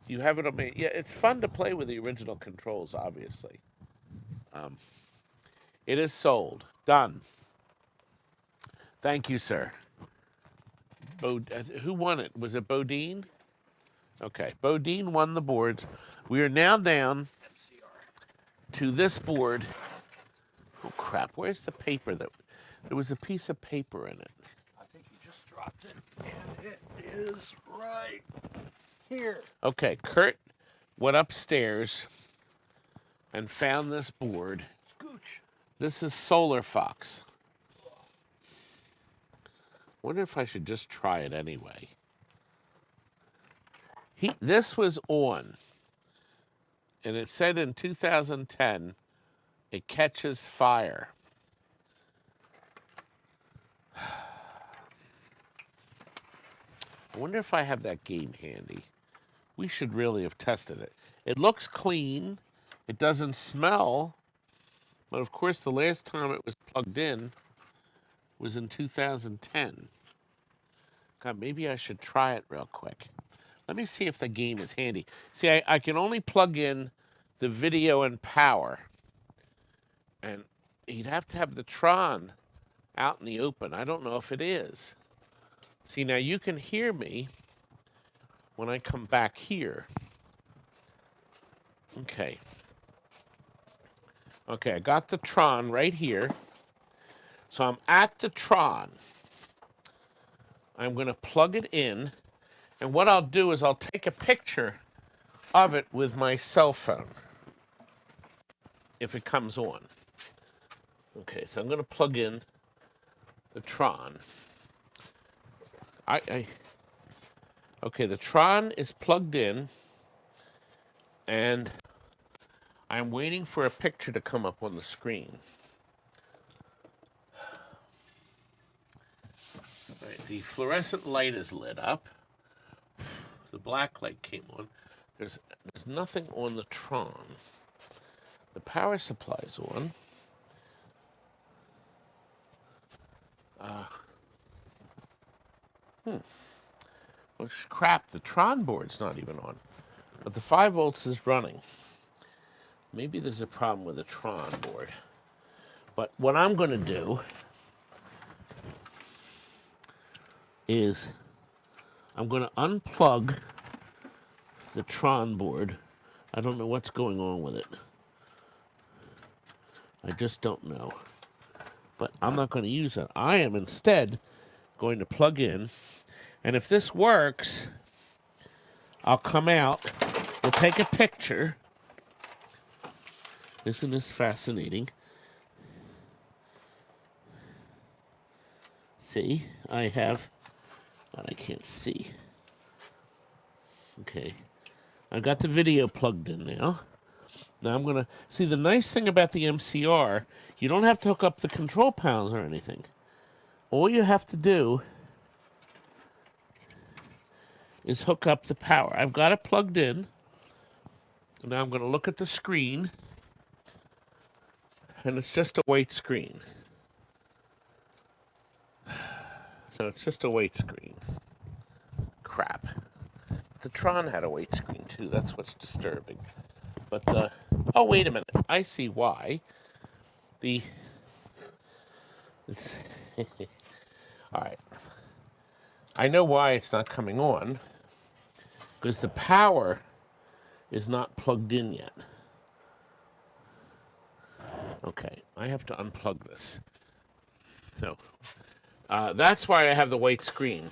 You have it on me. Yeah, it's fun to play with the original controls, obviously. It is sold. Done. Thank you, sir. Who won it? Was it Bodine? Okay, Bodine won the boards. We are now down to this board. Oh, crap. Where's the paper? There was a piece of paper in it. I think you just dropped it, and it is right here. Okay, Kurt went upstairs and found this board. Scooch. This is Solar Fox. Wonder if I should just try it anyway. This was on, and it said in 2010, it catches fire. I wonder if I have that game handy. We should really have tested it. It looks clean. It doesn't smell. But of course, the last time it was plugged in was in 2010. God, maybe I should try it real quick. Let me see if the game is handy. See, I can only plug in the video and power. And you'd have to have the Tron out in the open. I don't know if it is. See, now you can hear me when I come back here. Okay. Okay, I got the Tron right here. So I'm at the Tron. I'm going to plug it in. And what I'll do is I'll take a picture of it with my cell phone if it comes on. Okay, so I'm going to plug in the Tron. Okay, the Tron is plugged in, and I'm waiting for a picture to come up on the screen. All right, the fluorescent light is lit up. The black light came on. There's nothing on the Tron. The power supply's on. Well, crap, the Tron board's not even on. But the 5 volts is running. Maybe there's a problem with the Tron board. But what I'm going to do is I'm going to unplug the Tron board. I don't know what's going on with it. I just don't know. But I'm not going to use it. I am instead going to plug in. And if this works, I'll come out. We'll take a picture. Isn't this fascinating? See, I have, but I can't see. Okay, I got the video plugged in now. Now I'm gonna, see the nice thing about the MCR, you don't have to hook up the control panels or anything. All you have to do is hook up the power. I've got it plugged in. Now I'm gonna look at the screen, and it's just a white screen. So it's just a white screen. Crap. The Tron had a white screen too. That's what's disturbing. But, oh, wait a minute. I see why. All right. I know why it's not coming on. Because the power is not plugged in yet. Okay, I have to unplug this. So, that's why I have the white screen.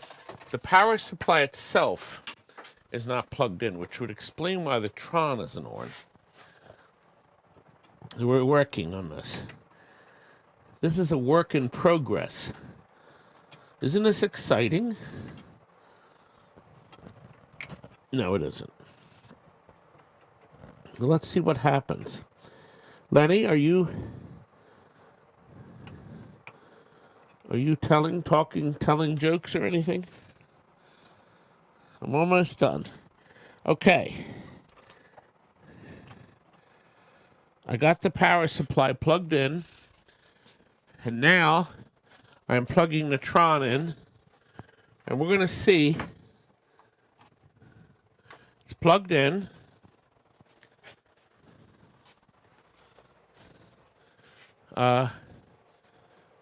The power supply itself is not plugged in, which would explain why the Tron isn't on. We're working on this. This is a work in progress. Isn't this exciting? No, it isn't. Well, let's see what happens. Lenny, are you telling jokes or anything? I'm almost done. Okay. I got the power supply plugged in, and now I'm plugging the Tron in, and we're going to see it's plugged in.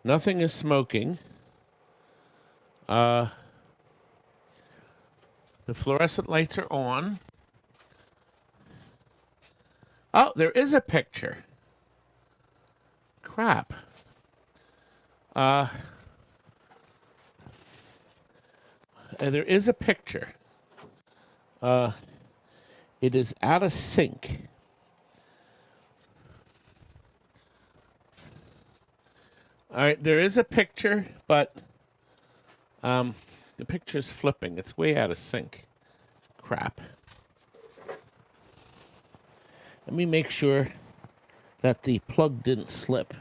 Nothing is smoking. The fluorescent lights are on. Oh, there is a picture. Crap. And there is a picture. It is out of sync. All right, there is a picture, but the picture's flipping. It's way out of sync. Crap. Let me make sure that the plug didn't slip.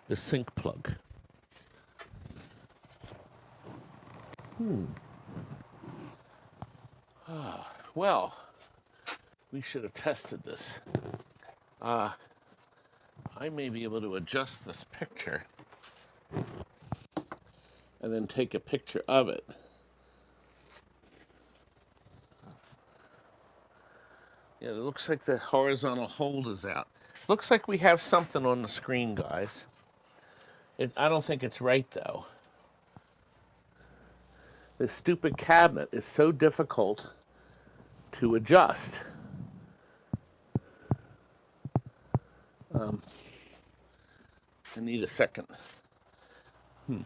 The sync plug. Well, we should have tested this. I may be able to adjust this picture and then take a picture of it. Yeah, it looks like the horizontal hold is out. Looks like we have something on the screen, guys. I don't think it's right, though. This stupid cabinet is so difficult to adjust. I need a second. Well,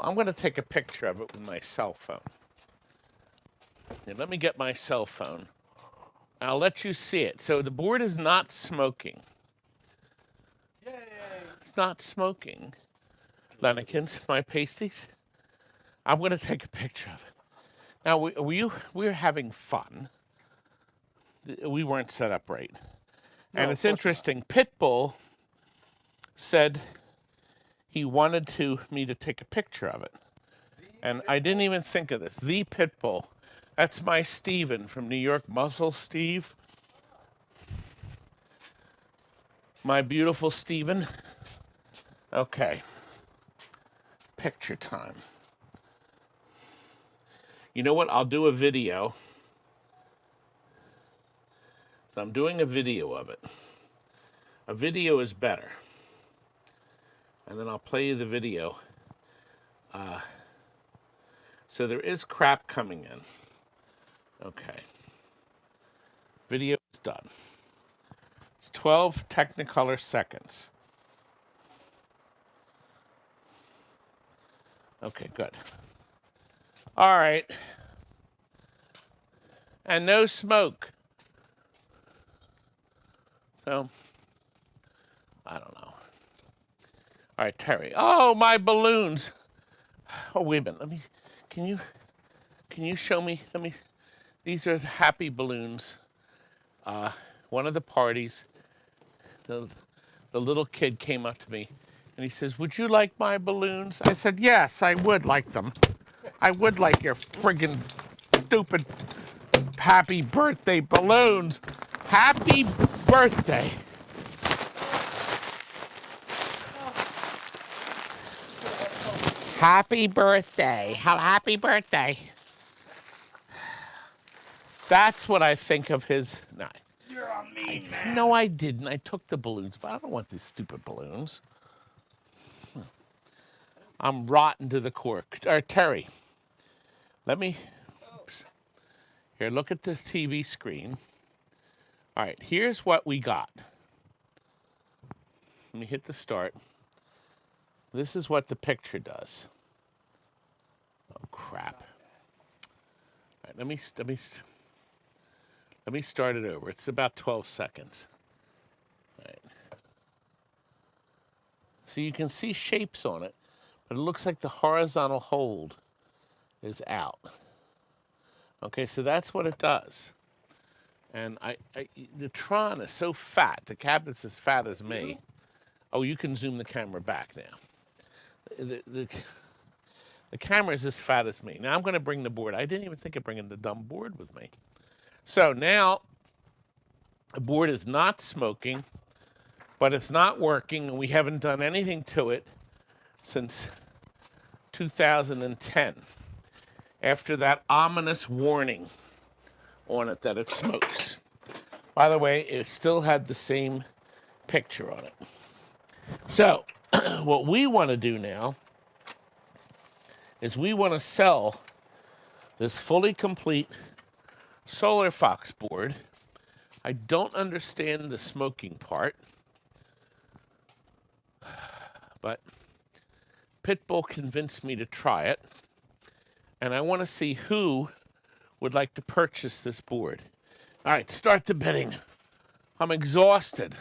I'm going to take a picture of it with my cell phone. And let me get my cell phone. I'll let you see it. So the board is not smoking. Yay! It's not smoking. Lennekins, my pasties. I'm going to take a picture of it. Now, we're having fun. We weren't set up right. And it's interesting. Pitbull said he wanted me to take a picture of it. And I didn't even think of this. The Pitbull. That's my Steven from New York. Muscle Steve. My beautiful Steven. Okay. Picture time. You know what? I'll do a video. So I'm doing a video of it. A video is better. And then I'll play you the video. So there is crap coming in. Okay. Video is done. It's 12 Technicolor seconds. Okay, good. All right. And no smoke. So, I don't know. All right, Terry. Oh, my balloons. Oh, wait a minute. Can you show me? These are the happy balloons. One of the parties, the little kid came up to me and he says, "Would you like my balloons?" I said, "Yes, I would like them. I would like your friggin' stupid happy birthday balloons. Happy birthday." Happy birthday. Happy birthday. That's what I think of his. No, You're a mean man. no, I didn't. I took the balloons, but I don't want these stupid balloons. I'm rotten to the core. Terry, let me. Oops. Here, look at the TV screen. All right, here's what we got. Let me hit the start. This is what the picture does. Oh, crap. All right, let me start it over. It's about 12 seconds. All right. So you can see shapes on it, but it looks like the horizontal hold is out. Okay, so that's what it does. And the Tron is so fat. The cabinet's as fat as me. Oh, you can zoom the camera back now. The camera is as fat as me. Now I'm going to bring the board. I didn't even think of bringing the dumb board with me. So now the board is not smoking, but it's not working, and we haven't done anything to it since 2010, after that ominous warning on it that it smokes. By the way, it still had the same picture on it. So what we want to do now is we want to sell this fully complete Solar Fox board. I don't understand the smoking part, but Pitbull convinced me to try it, and I want to see who would like to purchase this board. All right, start the bidding. I'm exhausted.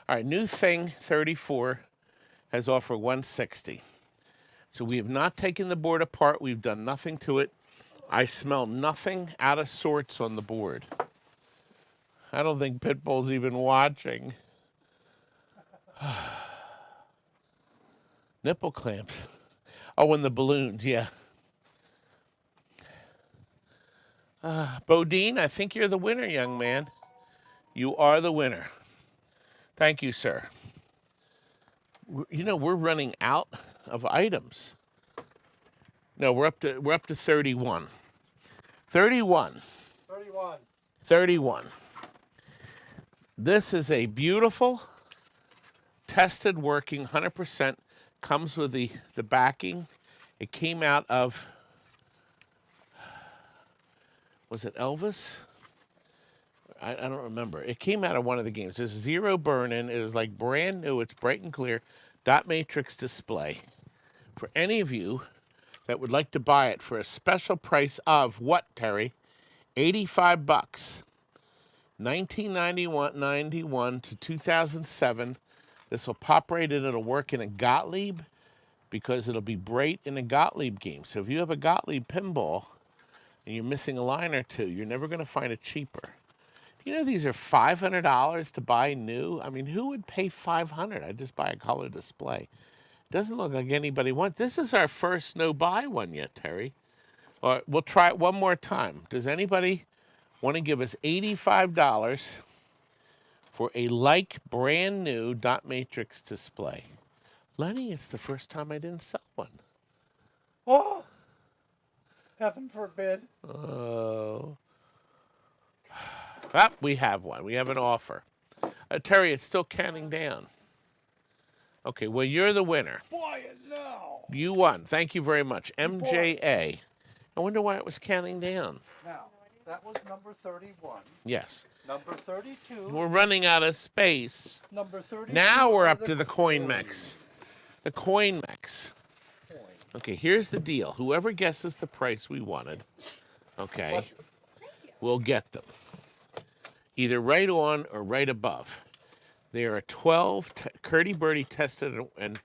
All right, new thing 34 has offer 160. So we have not taken the board apart. We've done nothing to it. I smell nothing out of sorts on the board. I don't think Pitbull's even watching. Nipple clamps. Oh, and the balloons, yeah. Bodine, I think you're the winner, young man. You are the winner. Thank you, sir. You know, we're running out of items. No, we're up to 31. 31. 31. 31. This is a beautiful, tested, working, 100%, comes with the backing. It came out of, was it Elvis? I don't remember. It came out of one of the games. There's zero burn-in. It is like brand new. It's bright and clear. Dot matrix display. For any of you that would like to buy it for a special price of what, Terry? $85. 1991 to 2007. This will pop right in. It'll work in a Gottlieb because it'll be bright in a Gottlieb game. So if you have a Gottlieb pinball and you're missing a line or two, you're never going to find it cheaper. You know, these are $500 to buy new. I mean, who would pay $500? I'd just buy a color display. Doesn't look like anybody wants. This is our first no-buy one yet, Terry. Or we'll try it one more time. Does anybody want to give us $85 for a like brand new dot matrix display? Lenny, it's the first time I didn't sell one. Oh, heaven forbid. Oh. Ah, we have one. We have an offer. Terry, it's still counting down. Okay, well, you're the winner. Buy it now. You won. Thank you very much. MJA. I wonder why it was counting down. Now, that was number 31. Yes. Number 32. We're running out of space. Number 32. Now we're up to the coin mix. The coin mix. Okay, here's the deal. Whoever guesses the price we wanted, okay, we'll get them. Either right on or right above. There are 12 Curdy Birdie tested and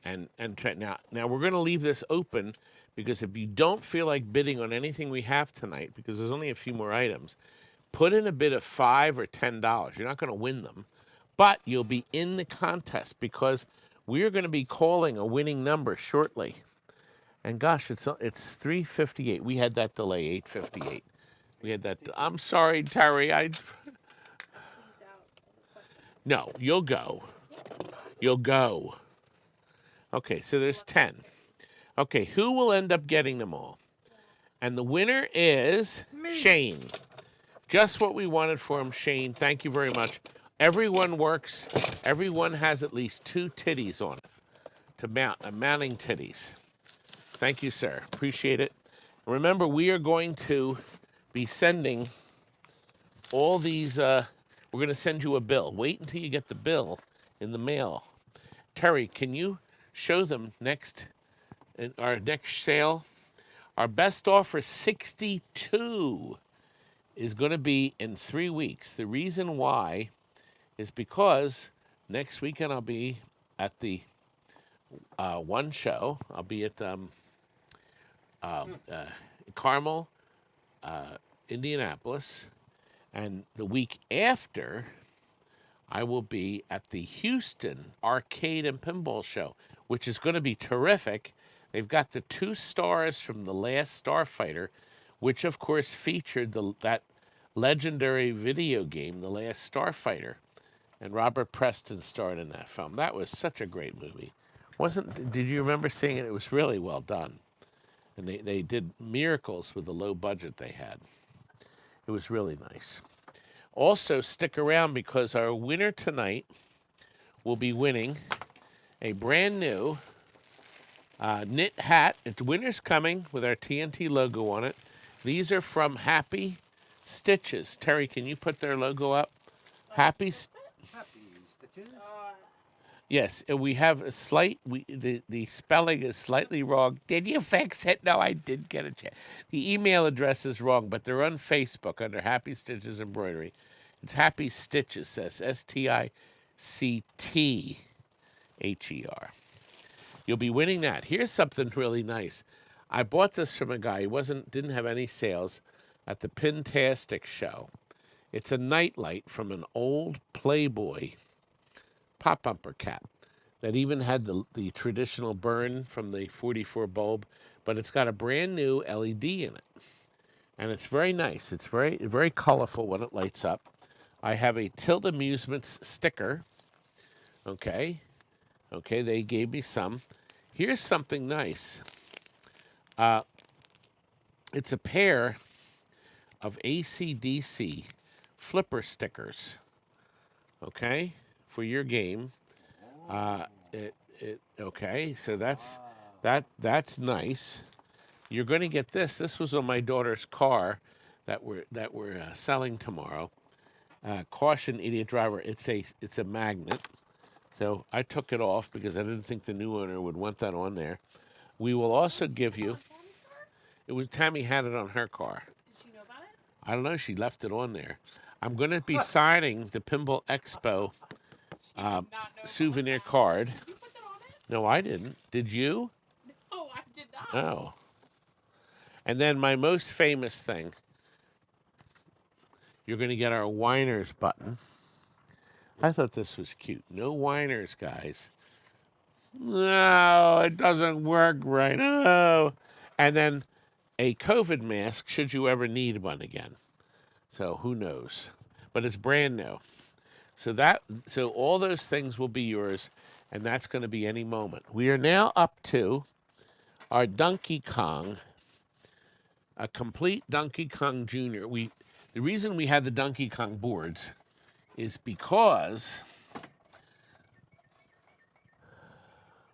now we're going to leave this open because if you don't feel like bidding on anything we have tonight, because there's only a few more items, put in a bid of $5 or $10. You're not going to win them, but you'll be in the contest because we're going to be calling a winning number shortly. And gosh, it's 3:58. We had that delay, 8:58. We had that. I'm sorry, Terry. No, you'll go. You'll go. Okay, so there's 10. Okay, who will end up getting them all? And the winner is Shane. Just what we wanted for him, Shane. Thank you very much. Everyone works. Everyone has at least 2 titties on it to mount, mounting titties. Thank you, sir. Appreciate it. Remember, we are going to be sending all these, we're going to send you a bill. Wait until you get the bill in the mail. Terry, can you show them next, in our next sale? Our best offer, 62, is going to be in 3 weeks. The reason why is because next weekend I'll be at the one show. I'll be at Carmel, Indianapolis, and the week after, I will be at the Houston Arcade and Pinball Show, which is going to be terrific. They've got the 2 stars from The Last Starfighter, which of course featured that legendary video game, The Last Starfighter, and Robert Preston starred in that film. That was such a great movie. Did you remember seeing it? It was really well done. And they did miracles with the low budget they had. It was really nice. Also, stick around because our winner tonight will be winning a brand new knit hat. It's winter's coming with our TNT logo on it. These are from Happy Stitches. Terry, can you put their logo up? Happy Stitches. Yes, and we have a slight, the spelling is slightly wrong. Did you fix it? No, I didn't get a chance. The email address is wrong, but they're on Facebook under Happy Stitches Embroidery. It's Happy Stitches, says STICTHER. You'll be winning that. Here's something really nice. I bought this from a guy. He didn't have any sales at the Pintastic show. It's a nightlight from an old Playboy pop bumper cap that even had the traditional burn from the 44 bulb, but it's got a brand new LED in it. And it's very nice. It's very colorful when it lights up. I have a Tilt Amusements sticker. Okay, they gave me some. Here's something nice. It's a pair of AC/DC flipper stickers. Okay, for your game. Okay, so that's nice. You're going to get this. This was on my daughter's car that we're selling tomorrow. Caution, idiot driver. It's a magnet. So I took it off because I didn't think the new owner would want that on there. We will also give you. Tammy had it on her car. Did she know about it? I don't know. She left it on there. I'm going to be signing the Pinball Expo souvenir card. Did you put that on it? No, I didn't. Did you? No, I did not. Oh. And then my most famous thing, you're going to get our whiners button. I thought this was cute. No whiners, guys. No, it doesn't work right. Oh. And then a COVID mask, should you ever need one again. So who knows? But it's brand new. So all those things will be yours, and that's going to be any moment. We are now up to our Donkey Kong, a complete Donkey Kong Jr. The reason we had the Donkey Kong boards is because,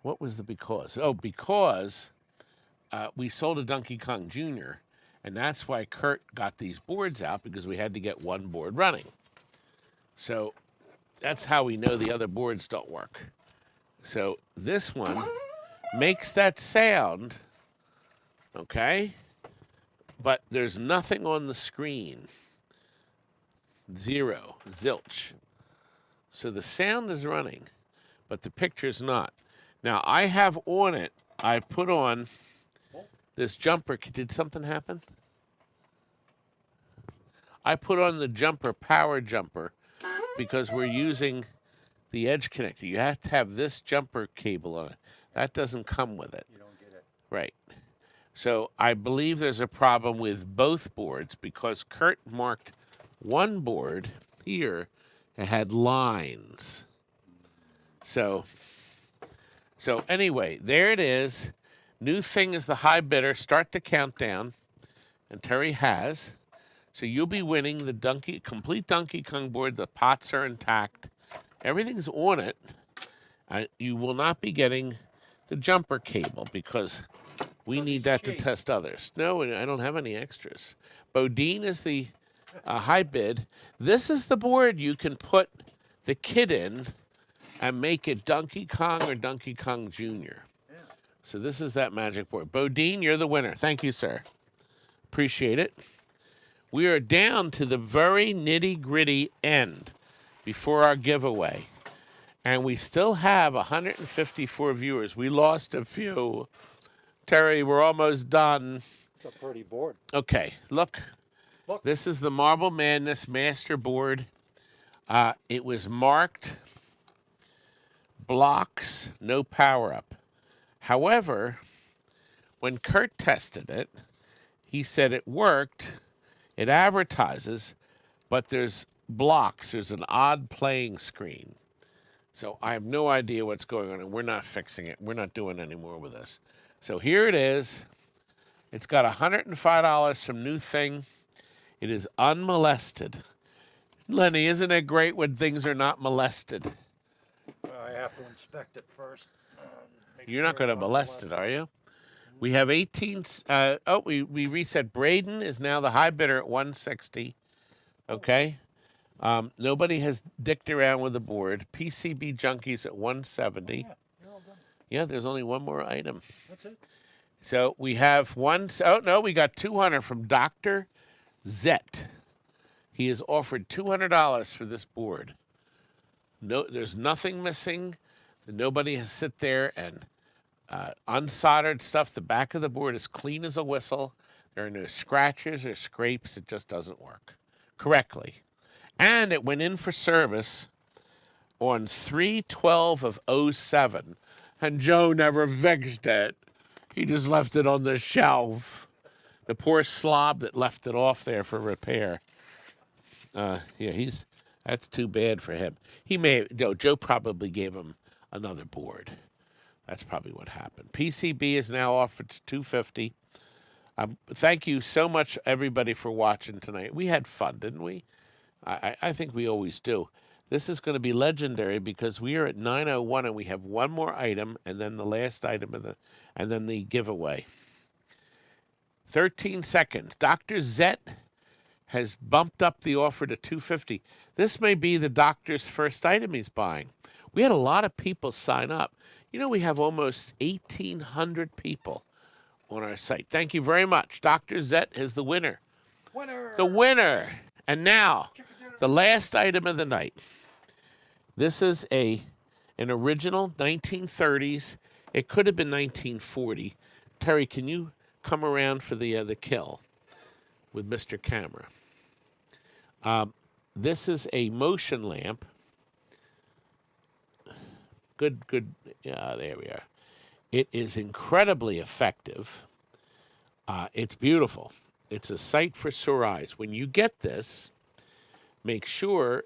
what was the because? Oh, because we sold a Donkey Kong Jr., and that's why Kurt got these boards out, because we had to get one board running. So that's how we know the other boards don't work. So this one makes that sound, okay? But there's nothing on the screen. Zero, zilch. So the sound is running, but the picture's not. Now I have on it, I put on this jumper. Did something happen? I put on the jumper, power jumper, because we're using the edge connector. You have to have this jumper cable on it. That doesn't come with it. You don't get it. Right. So I believe there's a problem with both boards because Kurt marked one board here and had lines. So anyway, there it is. New thing is the high bidder. Start the countdown. And Terry has. So you'll be winning the complete Donkey Kong board. The pots are intact. Everything's on it. You will not be getting the jumper cable because we need that to test others. No, I don't have any extras. Bodine is the high bid. This is the board you can put the kid in and make it Donkey Kong or Donkey Kong Jr. Yeah. So this is that magic board. Bodine, you're the winner. Thank you, sir. Appreciate it. We are down to the very nitty-gritty end before our giveaway. And we still have 154 viewers. We lost a few. Terry, we're almost done. It's a pretty board. Okay, look. This is the Marble Madness Master Board. It was marked blocks, no power-up. However, when Kurt tested it, he said it worked. It advertises, but there's blocks. There's an odd playing screen. So I have no idea what's going on, and we're not fixing it. We're not doing any more with this. So here it is. It's got $105 from New Thing. It is unmolested. Lenny, isn't it great when things are not molested? I have to inspect it first. Make You're not sure going to it's on the molest it, left. are you? We have 18. We reset. Braden is now the high bidder at 160. Okay. Nobody has dicked around with the board. PCB Junkies at 170. Yeah, you're all done. Yeah, there's only one more item. That's it. So we have one. Oh, no, we got 200 from Dr. Zet. He has offered $200 for this board. No, there's nothing missing. Nobody has sit there and unsoldered stuff. The back of the board is clean as a whistle. There are no scratches or scrapes. It just doesn't work correctly. And it went in for service on 3/12 of 07, and Joe never fixed it. He just left it on the shelf. The poor slob that left it off there for repair. That's too bad for him. Joe probably gave him another board. That's probably what happened. PCB is now offered to $250. Thank you so much, everybody, for watching tonight. We had fun, didn't we? I think we always do. This is going to be legendary because we are at 9:01 and we have one more item and then the last item and then the giveaway. 13 seconds. Dr. Zet has bumped up the offer to $250. This may be the doctor's first item he's buying. We had a lot of people sign up. You know, we have almost 1,800 people on our site. Thank you very much. Dr. Zet is the winner. Winner! The winner! And now, the last item of the night. This is an original 1930s. It could have been 1940. Terry, can you come around for the kill with Mr. Camera? This is a motion lamp. Good. Yeah, there we are. It is incredibly effective. It's beautiful. It's a sight for sore eyes. When you get this, make sure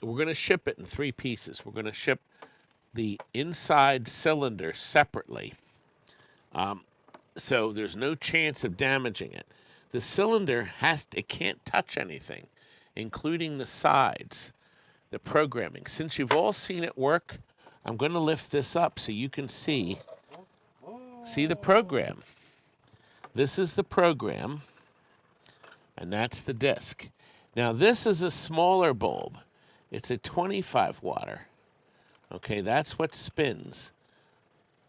we're going to ship it in 3 pieces. We're going to ship the inside cylinder separately. So there's no chance of damaging it. The cylinder it can't touch anything, including the sides, the programming. Since you've all seen it work, I'm going to lift this up so you can see the program. This is the program, and that's the disc. Now, this is a smaller bulb. It's a 25 watter. Okay, that's what spins.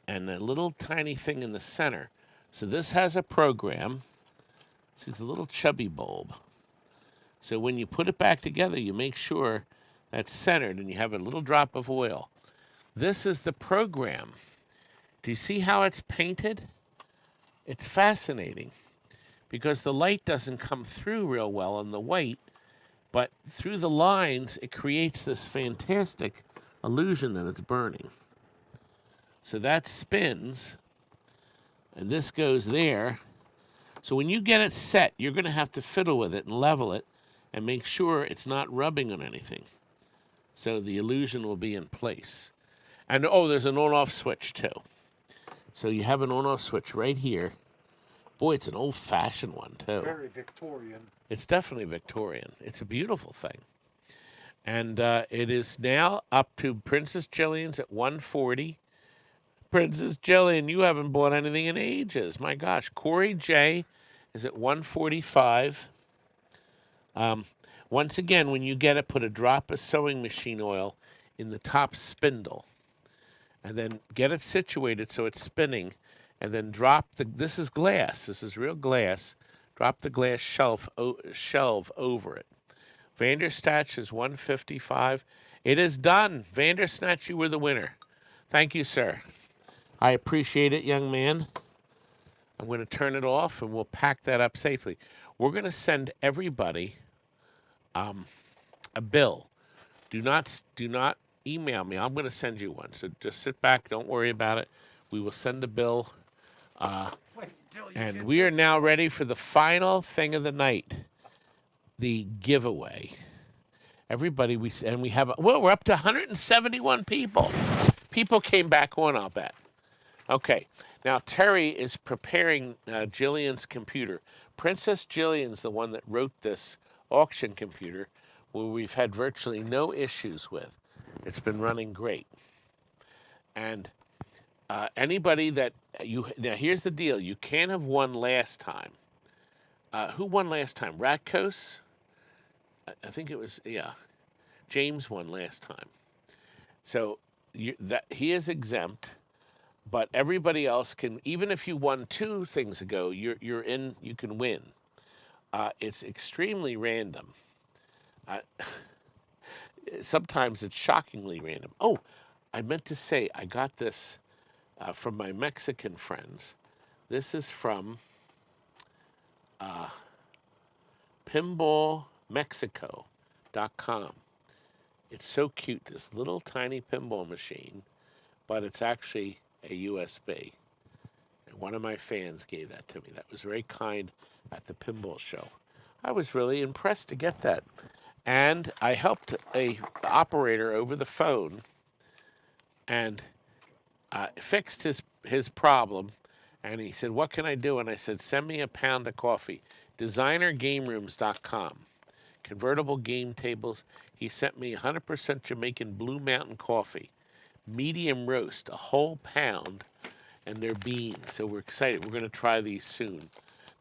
And the little tiny thing in the center. So this has a program. This is a little chubby bulb. So when you put it back together, you make sure that's centered and you have a little drop of oil. This is the program. Do you see how it's painted? It's fascinating because the light doesn't come through real well on the white, but through the lines, it creates this fantastic illusion that it's burning. So that spins, and this goes there. So when you get it set, you're going to have to fiddle with it and level it and make sure it's not rubbing on anything. So the illusion will be in place. And there's an on-off switch too. So you have an on-off switch right here. Boy, it's an old-fashioned one too. Very Victorian. It's definitely Victorian. It's a beautiful thing. And it is now up to Princess Jillian's at 140. Princess Jillian, you haven't bought anything in ages. My gosh. Corey J is at 145. Once again, when you get it, put a drop of sewing machine oil in the top spindle. And then get it situated so it's spinning. And then drop this is glass. This is real glass. Drop the glass shelf over it. Vanderstatch is 155. It is done. Vandersnatch, you were the winner. Thank you, sir. I appreciate it, young man. I'm going to turn it off, and we'll pack that up safely. We're going to send everybody a bill. Do not email me. I'm going to send you one. So just sit back. Don't worry about it. We will send a bill. And we are now ready for the final thing of the night, the giveaway. Everybody, we're up to 171 people. People came back on, I'll bet. Okay, now Terry is preparing Jillian's computer. Princess Jillian's the one that wrote this auction computer, where we've had virtually no issues with. It's been running great. And anybody that now here's the deal: you can't have won last time. Who won last time? Ratkos? I think it was James won last time. So he is exempt, but everybody else can. Even if you won 2 things ago, you're in. You can win. It's extremely random. Sometimes it's shockingly random. Oh, I meant to say I got this from my Mexican friends. This is from pinballmexico.com. It's so cute, this little tiny pinball machine, but it's actually a USB. And one of my fans gave that to me. That was very kind at the pinball show. I was really impressed to get that. And I helped a operator over the phone and fixed his problem. And he said, what can I do? And I said, send me a pound of coffee. DesignerGameRooms.com. Convertible game tables. He sent me 100% Jamaican Blue Mountain coffee. Medium roast, a whole pound, and they're beans. So we're excited. We're going to try these soon.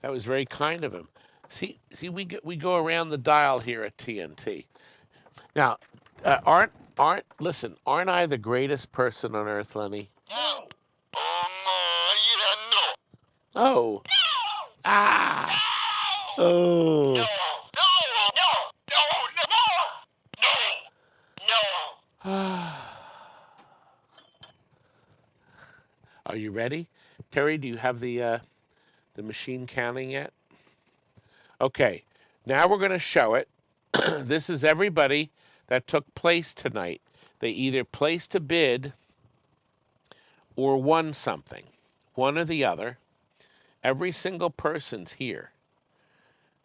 That was very kind of him. See, we go around the dial here at TNT. Now, aren't I the greatest person on earth, Lenny? No. No. Oh. No. Ah. No. Oh. No. Are you ready? Terry, do you have the machine counting yet? Okay, now we're going to show it. This is everybody that took place tonight. They either placed a bid or won something, one or the other. Every single person's here.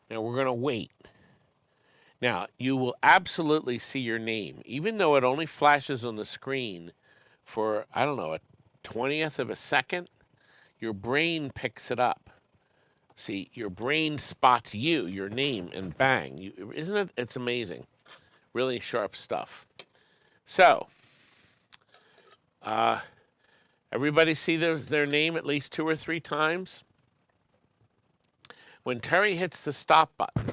Now we're going to wait. Now, you will absolutely see your name, even though it only flashes on the screen for, I don't know, a 20th of a second. Your brain picks it up. See, your brain spots your name, and bang. Isn't it? It's amazing. Really sharp stuff. So, everybody see their name at least 2 or 3 times? When Terry hits the stop button,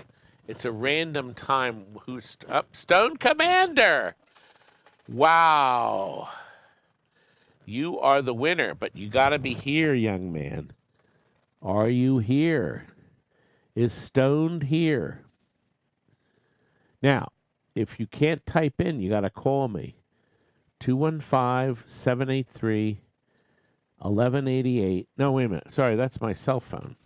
it's a random time who's up. Stone Commander! Wow. You are the winner, but you got to be here, young man. Are you here? Is Stoned here? Now, if you can't type in, you got to call me. 215-783-1188. No, wait a minute. Sorry, that's my cell phone.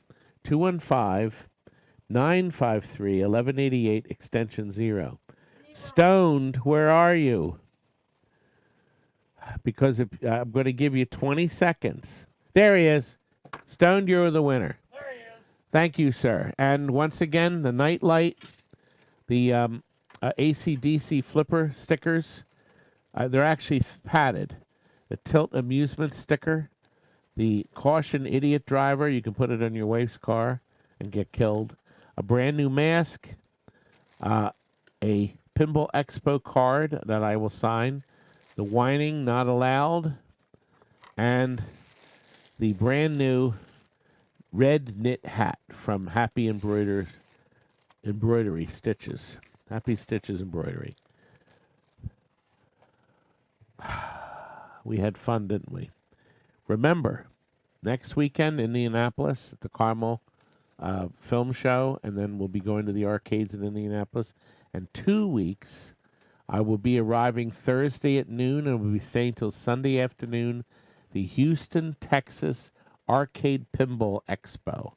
215-953-1188, extension 0. Stoned, where are you? Because I'm going to give you 20 seconds. There he is. Stoned, you're the winner. There he is. Thank you, sir. And once again, the night light, the AC/DC flipper stickers, they're actually padded. The tilt amusement sticker, the caution idiot driver, you can put it on your wife's car and get killed. A brand new mask, a Pinball Expo card that I will sign, the whining not allowed, and the brand new red knit hat from Happy Embroidery Stitches. Happy Stitches Embroidery. We had fun, didn't we? Remember, next weekend, Indianapolis, at the Carmel Film Show, and then we'll be going to the arcades in Indianapolis. And 2 weeks, I will be arriving Thursday at noon, and we'll be staying till Sunday afternoon, the Houston, Texas Arcade Pinball Expo.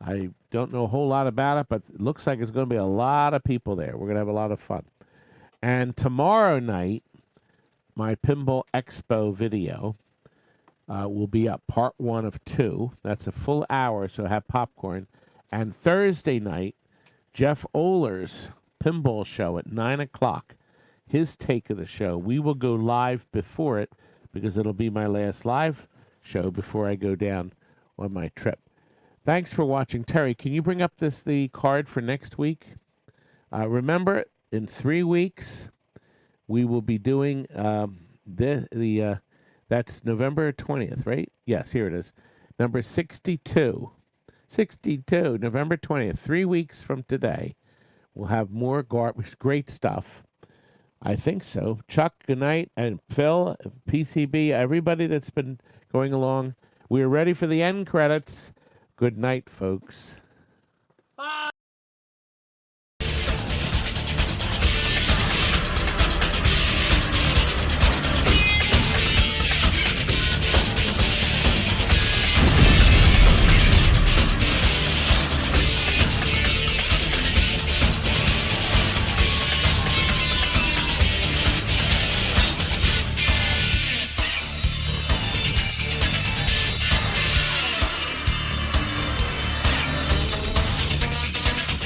I don't know a whole lot about it, but it looks like it's going to be a lot of people there. We're going to have a lot of fun. And tomorrow night, my Pinball Expo video will be up, part 1 of 2. That's a full hour, so have popcorn. And Thursday night, Jeff Oler's Pinball Show at 9 o'clock, his take of the show. We will go live before it because it'll be my last live show before I go down on my trip. Thanks for watching. Terry, can you bring up the card for next week? Remember, in 3 weeks, we will be doing the That's November 20th, right? Yes, here it is. Number 62. 62, November 20th, 3 weeks from today. We'll have more great stuff. I think so. Chuck, good night. And Phil, PCB, everybody that's been going along. We're ready for the end credits. Good night, folks.